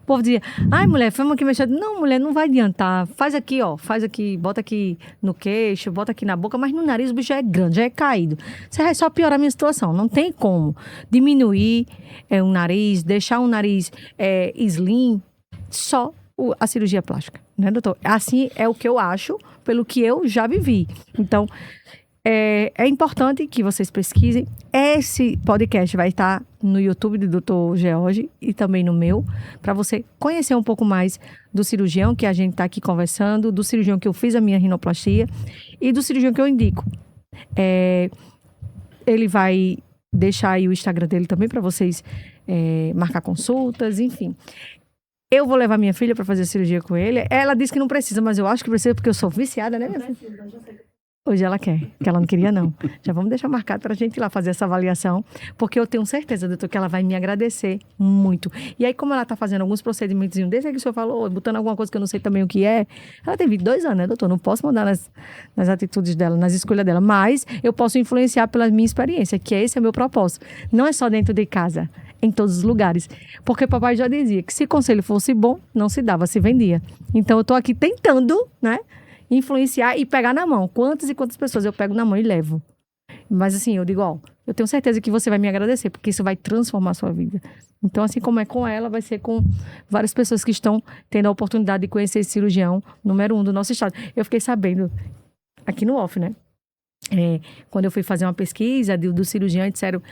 O povo dizia, ai, mulher, vamos aqui mexer. Não, mulher, não vai adiantar. Faz aqui, ó. Faz aqui, bota aqui no queixo, bota aqui na boca, mas no nariz o bicho já é grande, já é caído. Você vai só piorar a minha situação. Não tem como diminuir um nariz, deixar um nariz slim, só a cirurgia plástica, né, doutor? Assim é o que eu acho, pelo que eu já vivi. Então, é importante que vocês pesquisem. Esse podcast vai estar no YouTube do Dr. George e também no meu, para você conhecer um pouco mais do cirurgião que a gente está aqui conversando, do cirurgião que eu fiz a minha rinoplastia e do cirurgião que eu indico. Ele vai deixar aí o Instagram dele também para vocês marcar consultas, enfim. Eu vou levar minha filha para fazer a cirurgia com ele. Ela disse que não precisa, mas eu acho que precisa porque eu sou viciada, né, minha filha? Hoje ela quer, que ela não queria não. Já vamos deixar marcado para a gente ir lá fazer essa avaliação, porque eu tenho certeza, doutor, que ela vai me agradecer muito. E aí, como ela está fazendo alguns procedimentos desse aí que o senhor falou, botando alguma coisa que eu não sei também o que é, ela tem 22 anos, né, doutor? Não posso mandar nas atitudes dela, nas escolhas dela, mas eu posso influenciar pela minha experiência, que esse é o meu propósito. Não é só dentro de casa, em todos os lugares. Porque papai já dizia que se conselho fosse bom, não se dava, se vendia. Então, eu estou aqui tentando, né, influenciar e pegar na mão. Quantas e quantas pessoas eu pego na mão e levo. Mas assim, eu digo, ó, eu tenho certeza que você vai me agradecer, porque isso vai transformar a sua vida. Então, assim como é com ela, vai ser com várias pessoas que estão tendo a oportunidade de conhecer esse cirurgião número 1 do nosso estado. Eu fiquei sabendo, aqui no off, né? Quando eu fui fazer uma pesquisa do cirurgião, disseram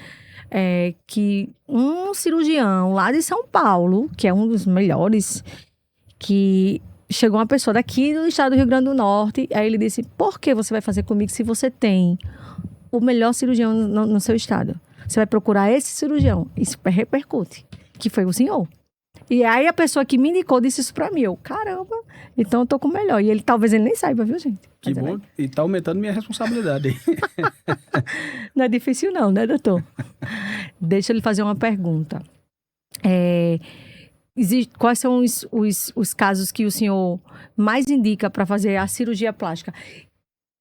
que um cirurgião lá de São Paulo, que é um dos melhores, que chegou uma pessoa daqui do estado do Rio Grande do Norte, aí ele disse, por que você vai fazer comigo se você tem o melhor cirurgião no seu estado? Você vai procurar esse cirurgião. Isso repercute, que foi o senhor. E aí a pessoa que me indicou disse isso pra mim. Eu, caramba, então eu tô com o melhor. E talvez ele nem saiba, viu, gente? Que bom, e tá aumentando minha responsabilidade. Não é difícil não, né, doutor? Deixa eu lhe fazer uma pergunta. Quais são os casos que o senhor mais indica para fazer a cirurgia plástica?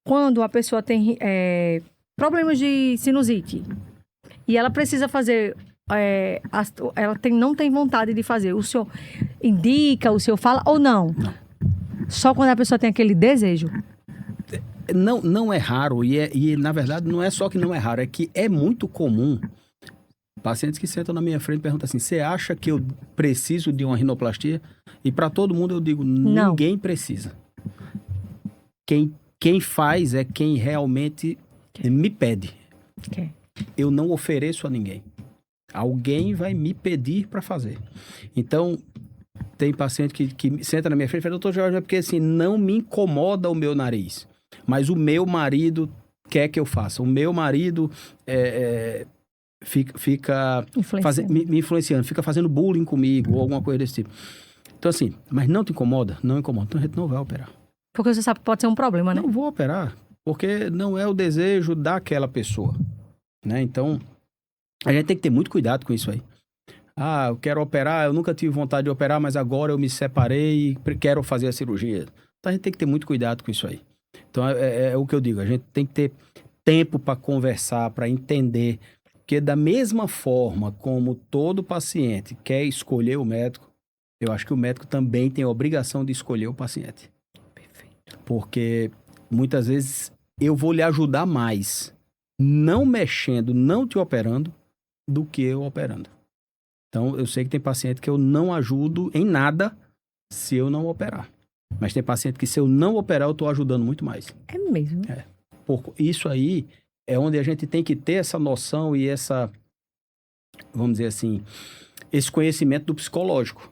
Quando a pessoa tem problemas de sinusite e ela precisa fazer, ela não tem vontade de fazer, o senhor indica, o senhor fala ou não? Não. Só quando a pessoa tem aquele desejo? Não é raro, e na verdade não é só que não é raro, é que é muito comum. Pacientes que sentam na minha frente perguntam assim, você acha que eu preciso de uma rinoplastia? E para todo mundo eu digo, ninguém precisa. Quem faz é quem realmente me pede. Eu não ofereço a ninguém. Alguém vai me pedir para fazer. Então, tem paciente que senta na minha frente e fala, doutor Jorge, é porque assim, não me incomoda o meu nariz. Mas o meu marido quer que eu faça. O meu marido fica me influenciando, fica fazendo bullying comigo ou alguma coisa desse tipo. Então assim, mas não te incomoda? Não incomoda. Então a gente não vai operar. Porque você sabe que pode ser um problema, né? Não vou operar, porque não é o desejo daquela pessoa, né? Então, a gente tem que ter muito cuidado com isso aí. Ah, eu quero operar, eu nunca tive vontade de operar, mas agora eu me separei e quero fazer a cirurgia. Então a gente tem que ter muito cuidado com isso aí. Então é o que eu digo, a gente tem que ter tempo para conversar, para entender. Porque da mesma forma como todo paciente quer escolher o médico, eu acho que o médico também tem a obrigação de escolher o paciente. Perfeito. Porque muitas vezes eu vou lhe ajudar mais não mexendo, não te operando, do que eu operando. Então, eu sei que tem paciente que eu não ajudo em nada se eu não operar. Mas tem paciente que se eu não operar, eu estou ajudando muito mais. É mesmo? Isso aí é onde a gente tem que ter essa noção e essa, vamos dizer assim, esse conhecimento do psicológico.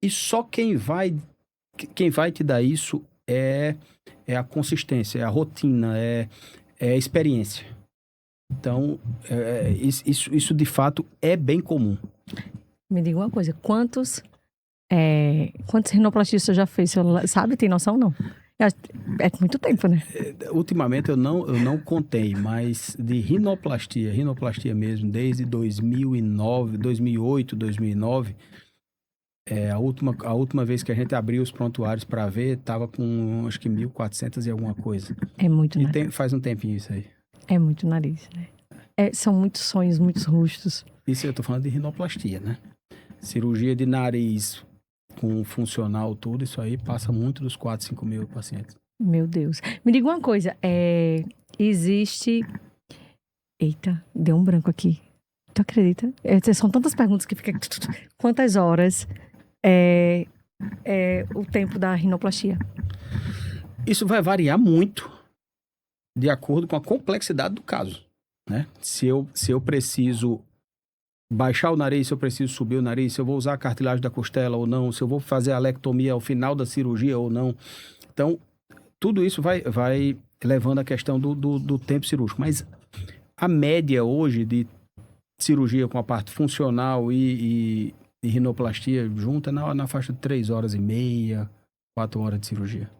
E só quem vai te dar isso é a consistência, é a rotina, é a experiência. Então, isso de fato é bem comum. Me diga uma coisa, quantos rinoplastias você já fez? Você sabe, tem noção não? É muito tempo, né? Ultimamente eu não contei, mas de rinoplastia mesmo, desde 2009, 2008, 2009, a última vez que a gente abriu os prontuários para ver, tava com acho que 1.400 e alguma coisa. É muito nariz. Faz um tempinho isso aí. É muito nariz, né? São muitos sonhos, muitos rostos. Isso eu tô falando de rinoplastia, né? Cirurgia de nariz com funcional, tudo isso aí passa muito dos 4, 5 mil pacientes. Meu Deus. Me diga uma coisa, existe... Eita, deu um branco aqui. Tu acredita? São tantas perguntas que fica... Quantas horas o tempo da rinoplastia? Isso vai variar muito de acordo com a complexidade do caso, né? Se eu preciso baixar o nariz, se eu preciso subir o nariz, se eu vou usar a cartilagem da costela ou não, se eu vou fazer a alectomia ao final da cirurgia ou não. Então, tudo isso vai levando a questão do tempo cirúrgico. Mas a média hoje de cirurgia com a parte funcional e rinoplastia junta na faixa de 3 horas e meia, 4 horas de cirurgia.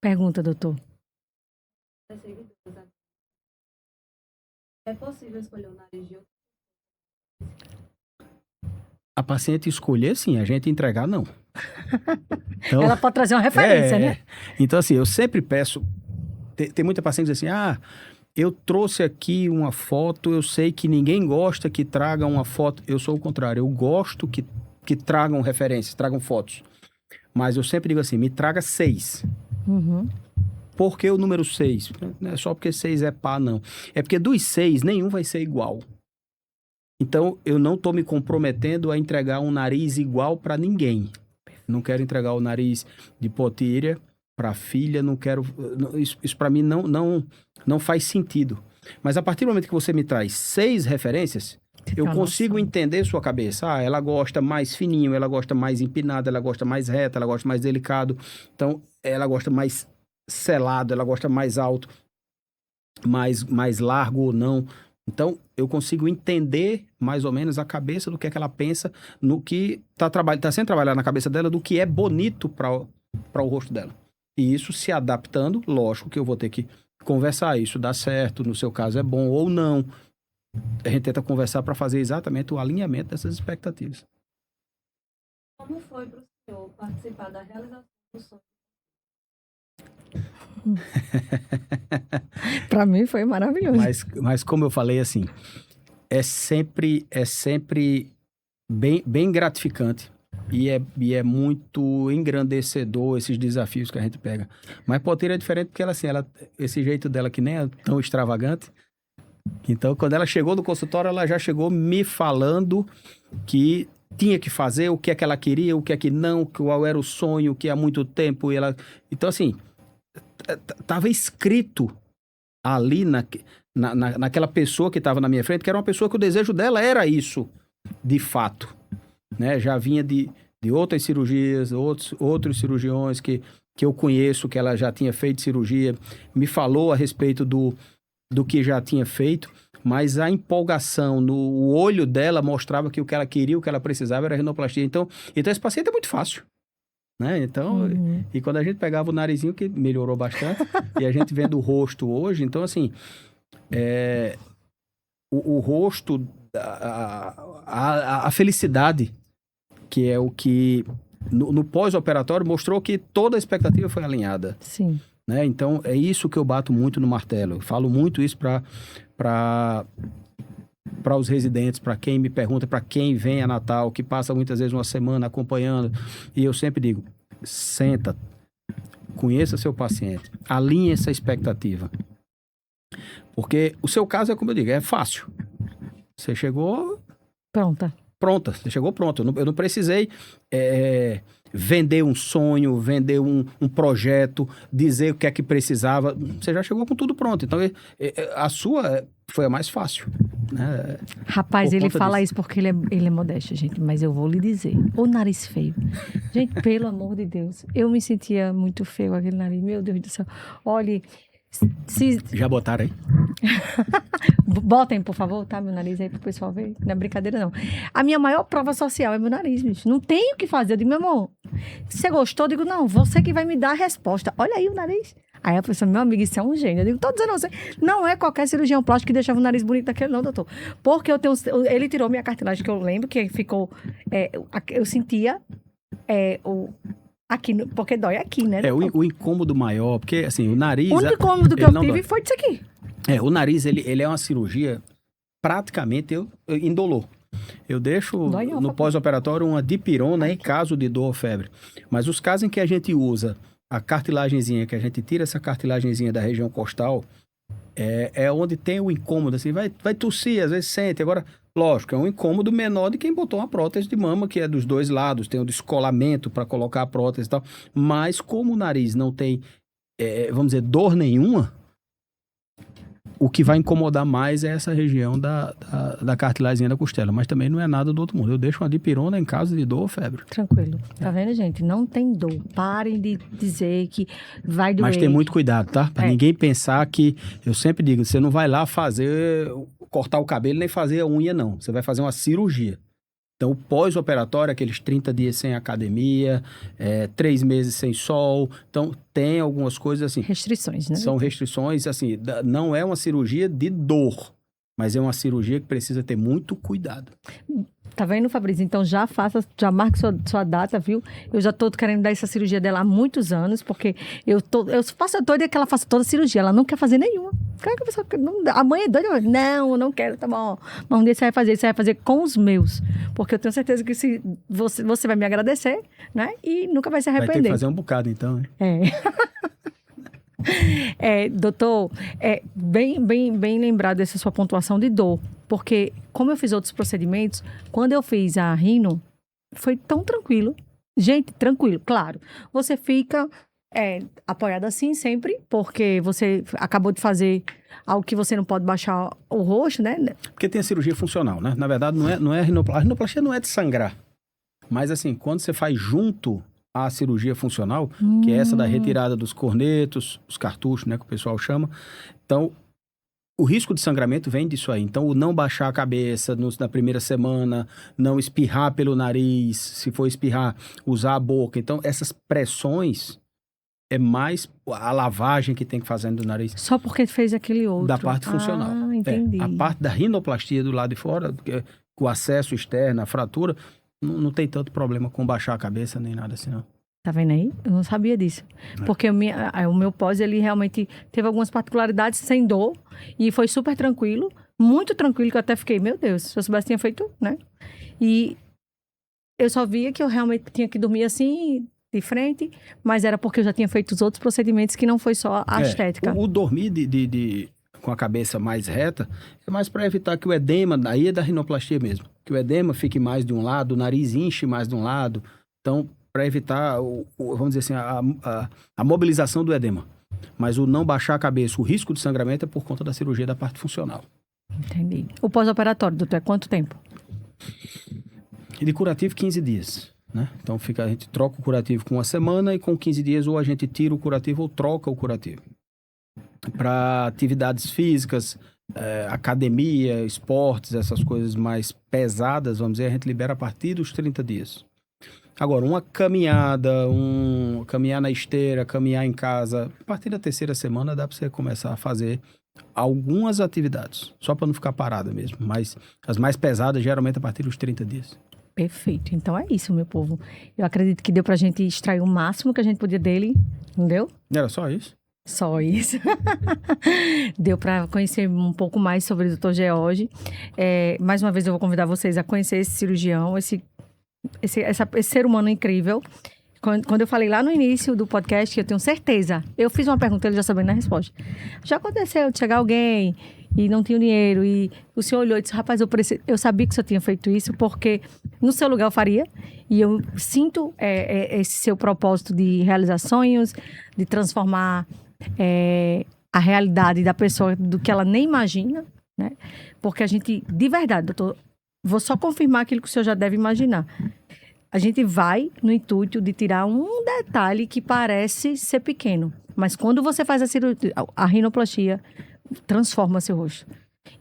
Pergunta, doutor. É possível escolher o nariz de outro? A paciente escolher, sim. A gente entregar, não. Então, Ela pode trazer uma referência, né? Então, assim, eu sempre peço... Tem muita paciente que diz assim, eu trouxe aqui uma foto, eu sei que ninguém gosta que traga uma foto. Eu sou o contrário, eu gosto que tragam referências, tragam fotos. Mas eu sempre digo assim, me traga 6. Uhum. Por que o número 6? Não é só porque 6 é pá, não. É porque dos 6, nenhum vai ser igual. Então, eu não estou me comprometendo a entregar um nariz igual para ninguém. Não quero entregar o nariz de Potíria para a filha, não quero... Isso para mim não faz sentido. Mas a partir do momento que você me traz 6 referências, eu consigo entender sua cabeça. Ela gosta mais fininho, ela gosta mais empinado, ela gosta mais reto, ela gosta mais delicado. Então, ela gosta mais selado, ela gosta mais alto, mais largo ou não. Então, eu consigo entender mais ou menos a cabeça do que é que ela pensa, no que tá sendo trabalhado na cabeça dela, do que é bonito para o rosto dela. E isso se adaptando, lógico que eu vou ter que conversar. Isso dá certo, no seu caso é bom ou não. A gente tenta conversar para fazer exatamente o alinhamento dessas expectativas. Como foi para o senhor participar da realização do sonho? Para mim foi maravilhoso. Mas como eu falei, assim, é sempre bem gratificante e é muito engrandecedor esses desafios que a gente pega. Mas Potíria é diferente porque esse jeito dela que nem é tão extravagante. Então, quando ela chegou no consultório, ela já chegou me falando que tinha que fazer, o que é que ela queria, o que é que não, qual era o sonho, que há muito tempo Então, assim, estava escrito ali naquela pessoa que estava na minha frente, que era uma pessoa que o desejo dela era isso, de fato. Né? Já vinha de outras cirurgias, outros cirurgiões que eu conheço, que ela já tinha feito cirurgia, me falou a respeito do que já tinha feito, mas a empolgação no olho dela mostrava que o que ela queria, o que ela precisava era rinoplastia. Então esse paciente é muito fácil. Né? Então, e quando a gente pegava o narizinho, que melhorou bastante, e a gente vendo o rosto hoje, então assim, o rosto, a felicidade, que é o que no pós-operatório mostrou que toda a expectativa foi alinhada. Sim. Né? Então, é isso que eu bato muito no martelo. Eu falo muito isso para os residentes, para quem me pergunta, para quem vem a Natal, que passa muitas vezes uma semana acompanhando. E eu sempre digo, senta, conheça seu paciente, alinhe essa expectativa. Porque o seu caso é como eu digo, é fácil. Você chegou... Pronta, você chegou pronto. Eu não precisei vender um sonho, vender um projeto, dizer o que é que precisava. Você já chegou com tudo pronto. Então, a sua foi a mais fácil. Né? Rapaz, ele fala isso porque ele é modesto, gente. Mas eu vou lhe dizer, o nariz feio. Gente, pelo amor de Deus. Eu me sentia muito feio aquele nariz. Meu Deus do céu. Olha... Já botaram aí? Botem, por favor, tá? Meu nariz aí pro pessoal ver. Não é brincadeira, não. A minha maior prova social é meu nariz, bicho. Não tenho o que fazer. Eu digo, meu amor, você gostou? Eu digo, não, você que vai me dar a resposta. Olha aí o nariz. Aí a pessoa, meu amigo, isso é um gênio. Eu digo, tô dizendo a você, não é qualquer cirurgião plástico que deixava o nariz bonito daquele, não, doutor. Porque ele tirou minha cartilagem, que eu lembro, que ficou... eu sentia aqui, porque dói aqui, né? O incômodo maior, porque assim, o nariz... O único incômodo que eu tive foi disso aqui. O nariz, ele é uma cirurgia praticamente indolor. Eu deixo Dói não, no Fabrício. pós-operatório uma dipirona em caso de dor ou febre. Mas os casos em que a gente usa a cartilagenzinha, que a gente tira essa cartilagenzinha da região costal, é onde tem o incômodo, assim, vai tossir, às vezes sente. Agora, lógico, é um incômodo menor de quem botou uma prótese de mama, que é dos dois lados, tem o descolamento para colocar a prótese e tal. Mas como o nariz não tem, vamos dizer, dor nenhuma, o que vai incomodar mais é essa região da cartilagenzinha da costela. Mas também não é nada do outro mundo. Eu deixo uma dipirona em caso de dor ou febre. Tranquilo. Tá vendo, gente? Não tem dor. Parem de dizer que vai doer. Mas tem muito cuidado, tá? Pra ninguém pensar que... Eu sempre digo, você não vai lá cortar o cabelo nem fazer a unha, não. Você vai fazer uma cirurgia. Então, o pós-operatório, aqueles 30 dias sem academia, 3 meses sem sol. Então, tem algumas coisas assim. Restrições, né? São restrições, assim, não é uma cirurgia de dor, mas é uma cirurgia que precisa ter muito cuidado. Tá vendo, Fabrício? Então já marque sua data, viu? Eu já tô querendo dar essa cirurgia dela há muitos anos, porque eu faço doida que ela faça toda a cirurgia. Ela não quer fazer nenhuma. A mãe é doida, não quero, tá bom. Mas um dia você vai fazer com os meus. Porque eu tenho certeza que se você vai me agradecer, né? E nunca vai se arrepender. Vai ter que fazer um bocado, então, hein? Doutor, bem lembrado essa sua pontuação de dor, porque como eu fiz outros procedimentos, quando eu fiz a rino, foi tão tranquilo. Gente, tranquilo, claro. Você fica apoiado assim sempre, porque você acabou de fazer algo que você não pode baixar o rosto, né? Porque tem a cirurgia funcional, né? Na verdade, não é a rinoplastia. A rinoplastia não é de sangrar. Mas, assim, quando você faz junto a cirurgia funcional, que é essa da retirada dos cornetos, os cartuchos, né, que o pessoal chama. Então, o risco de sangramento vem disso aí. Então, o não baixar a cabeça na primeira semana, não espirrar pelo nariz, se for espirrar, usar a boca. Então, essas pressões é mais a lavagem que tem que fazer do nariz. Só porque fez aquele outro. Da parte funcional. Entendi. A parte da rinoplastia do lado de fora, com o acesso externo, a fratura, não tem tanto problema com baixar a cabeça nem nada assim, não. Tá vendo aí? Eu não sabia disso. Porque o meu pós, ele realmente teve algumas particularidades sem dor. E foi super tranquilo. Muito tranquilo, que eu até fiquei, meu Deus, se eu soubesse, tinha feito, né? E eu só via que eu realmente tinha que dormir assim, de frente. Mas era porque eu já tinha feito os outros procedimentos, que não foi só a estética. O dormir com a cabeça mais reta é mais para evitar que o edema, aí é da rinoplastia mesmo, que o edema fique mais de um lado, o nariz enche mais de um lado. Então, para evitar, vamos dizer assim, a mobilização do edema. Mas o não baixar a cabeça, o risco de sangramento é por conta da cirurgia da parte funcional. Entendi. O pós-operatório, doutor, é quanto tempo? E de curativo, 15 dias. Né? Então, a gente troca o curativo com 1 semana e com 15 dias ou a gente tira o curativo ou troca o curativo. Para atividades físicas, academia, esportes, essas coisas mais pesadas, vamos dizer, a gente libera a partir dos 30 dias. Agora, uma caminhada, caminhar na esteira, caminhar em casa, a partir da 3ª semana dá para você começar a fazer algumas atividades, só para não ficar parada mesmo. Mas as mais pesadas, geralmente, a partir dos 30 dias. Perfeito. Então é isso, meu povo. Eu acredito que deu pra gente extrair o máximo que a gente podia dele, não deu? Era só isso? Só isso. Deu para conhecer um pouco mais sobre o Dr. George. Mais uma vez eu vou convidar vocês a conhecer esse cirurgião, esse ser humano incrível. Quando eu falei lá no início do podcast, eu tenho certeza. Eu fiz uma pergunta, ele já sabendo a resposta. Já aconteceu de chegar alguém e não tinha dinheiro e o senhor olhou e disse, rapaz, eu sabia que o senhor tinha feito isso porque no seu lugar eu faria. E eu sinto esse seu propósito de realizar sonhos, de transformar a realidade da pessoa do que ela nem imagina, né? Porque a gente, de verdade, doutor, vou só confirmar aquilo que o senhor já deve imaginar. A gente vai no intuito de tirar um detalhe que parece ser pequeno. Mas quando você faz a cirurgia, a rinoplastia transforma seu rosto.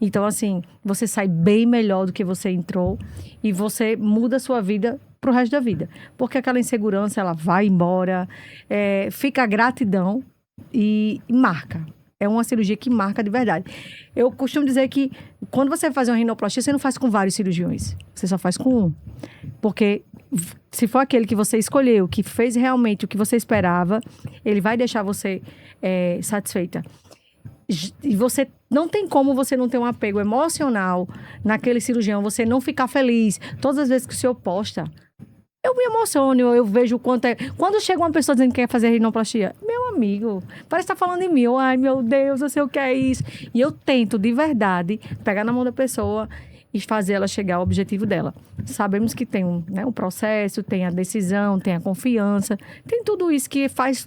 Então, assim, você sai bem melhor do que você entrou e você muda a sua vida pro resto da vida. Porque aquela insegurança, ela vai embora, fica a gratidão e marca. É uma cirurgia que marca de verdade. Eu costumo dizer que quando você faz uma rinoplastia, você não faz com vários cirurgiões. Você só faz com um. Porque se for aquele que você escolheu, que fez realmente o que você esperava, ele vai deixar você satisfeita. E você não tem como você não ter um apego emocional naquele cirurgião, você não ficar feliz. Todas as vezes que o senhor posta, eu me emociono, eu vejo o quanto é. Quando chega uma pessoa dizendo que quer fazer rinoplastia, meu amigo, parece estar falando em mim. Ai, meu Deus, eu sei o que é isso. E eu tento, de verdade, pegar na mão da pessoa e fazer ela chegar ao objetivo dela. Sabemos que tem um processo, tem a decisão, tem a confiança, tem tudo isso que faz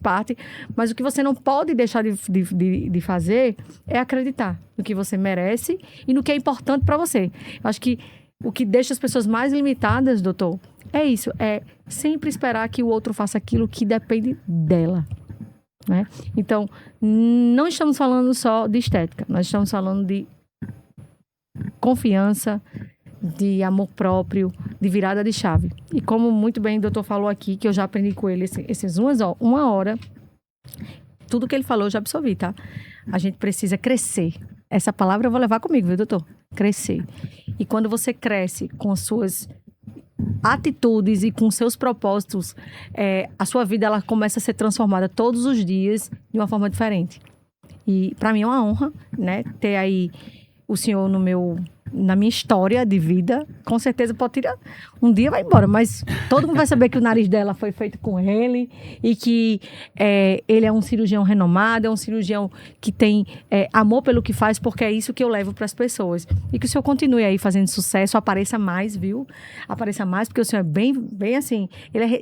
parte, mas o que você não pode deixar de fazer é acreditar no que você merece e no que é importante para você. Eu acho que o que deixa as pessoas mais limitadas, doutor, é isso, é sempre esperar que o outro faça aquilo que depende dela. Né? Então, não estamos falando só de estética, nós estamos falando de confiança, de amor próprio, de virada de chave. E como muito bem o doutor falou aqui, que eu já aprendi com ele esses uma hora, tudo que ele falou eu já absorvi, tá? A gente precisa crescer. Essa palavra eu vou levar comigo, viu, doutor? Crescer. E quando você cresce com as suas atitudes e com seus propósitos, a sua vida ela começa a ser transformada todos os dias de uma forma diferente. E para mim é uma honra, né, ter aí o senhor na minha história de vida. Com certeza pode tirar, um dia vai embora, mas todo mundo vai saber que o nariz dela foi feito com ele e que ele é um cirurgião renomado, é um cirurgião que tem amor pelo que faz, porque é isso que eu levo para as pessoas. E que o senhor continue aí fazendo sucesso, apareça mais, viu? Apareça mais, porque o senhor é bem assim,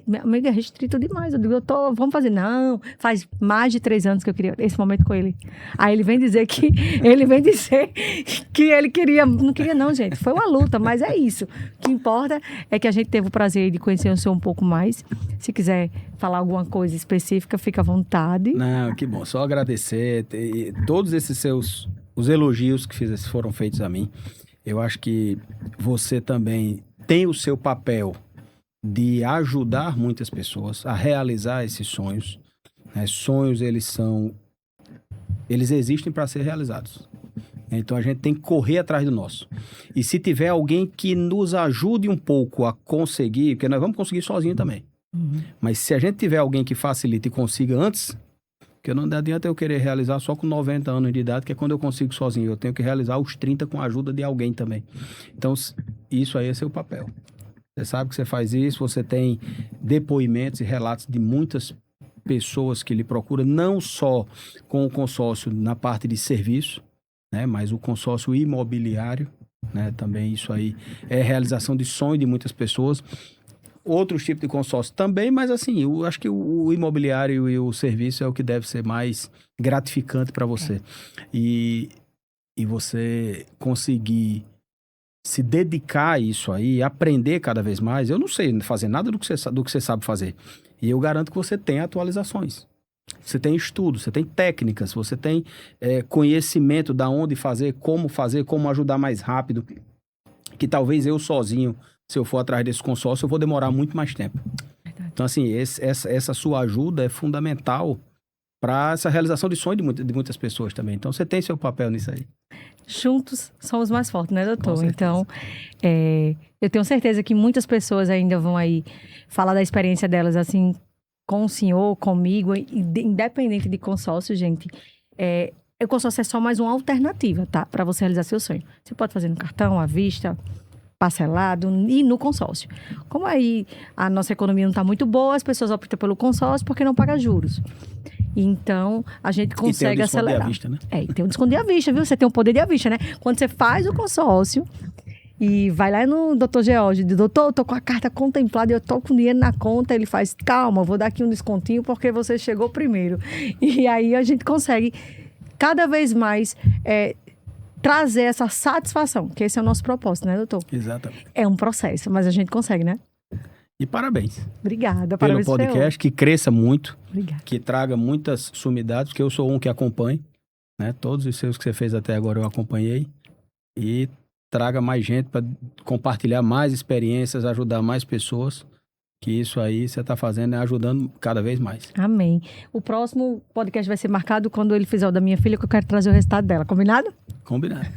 meu amigo, é restrito demais. Eu digo, vamos fazer. Não, faz mais de 3 anos que eu queria esse momento com ele. Aí ele vem dizer que ele queria. Não queria não, gente. Foi uma luta, mas é isso. O que importa é que a gente teve o prazer de conhecer o senhor um pouco mais. Se quiser falar alguma coisa específica, fica à vontade. Não, que bom. Só agradecer. Todos esses os elogios que foram feitos a mim. Eu acho que você também tem o seu papel de ajudar muitas pessoas a realizar esses sonhos. Né? Sonhos, eles existem para ser realizados. Então, a gente tem que correr atrás do nosso. E se tiver alguém que nos ajude um pouco a conseguir, porque nós vamos conseguir sozinho também. Uhum. Mas se a gente tiver alguém que facilite e consiga antes, porque não adianta eu querer realizar só com 90 anos de idade, que é quando eu consigo sozinho. Eu tenho que realizar os 30 com a ajuda de alguém também. Então, isso aí é seu papel. Você sabe que você faz isso, você tem depoimentos e relatos de muitas pessoas que lhe procuram, não só com o consórcio na parte de serviço, né, mas o consórcio imobiliário, né, também isso aí é realização de sonho de muitas pessoas. Outros tipos de consórcio também, mas assim, eu acho que o imobiliário e o serviço é o que deve ser mais gratificante para você. E você conseguir se dedicar a isso aí, aprender cada vez mais. Eu não sei fazer nada do que você sabe fazer. E eu garanto que você tem atualizações. Você tem estudo, você tem técnicas, você tem conhecimento da onde fazer, como ajudar mais rápido. Que talvez eu sozinho, se eu for atrás desse consórcio, eu vou demorar muito mais tempo. Verdade. Então, assim, essa sua ajuda é fundamental para essa realização de sonho de muitas pessoas também. Então, você tem seu papel nisso aí. Juntos somos mais fortes, né, doutor? Então, eu tenho certeza que muitas pessoas ainda vão aí falar da experiência delas, assim, com o senhor, comigo, independente de consórcio, gente. O consórcio é só mais uma alternativa, tá? Para você realizar seu sonho. Você pode fazer no cartão, à vista, parcelado e no consórcio. Como aí a nossa economia não está muito boa, as pessoas optam pelo consórcio porque não paga juros. Então, a gente consegue acelerar. E tem o desconto de à vista, né? E tem o desconto de à vista, viu? Você tem o poder de à vista, né? Quando você faz o consórcio e vai lá no doutor George, diz, doutor, eu tô com a carta contemplada e eu tô com dinheiro na conta, ele faz, calma, vou dar aqui um descontinho porque você chegou primeiro. E aí a gente consegue cada vez mais trazer essa satisfação, que esse é o nosso propósito, né, doutor? Exatamente. É um processo, mas a gente consegue, né? E parabéns. Obrigada. Pelo podcast, que cresça muito. Obrigada. Que traga muitas sumidades, porque eu sou um que acompanha, né? Todos os seus que você fez até agora eu acompanhei. E traga mais gente para compartilhar mais experiências, ajudar mais pessoas. Que isso aí você está fazendo, ajudando cada vez mais. Amém. O próximo podcast vai ser marcado quando ele fizer o da minha filha, que eu quero trazer o resultado dela. Combinado? Combinado.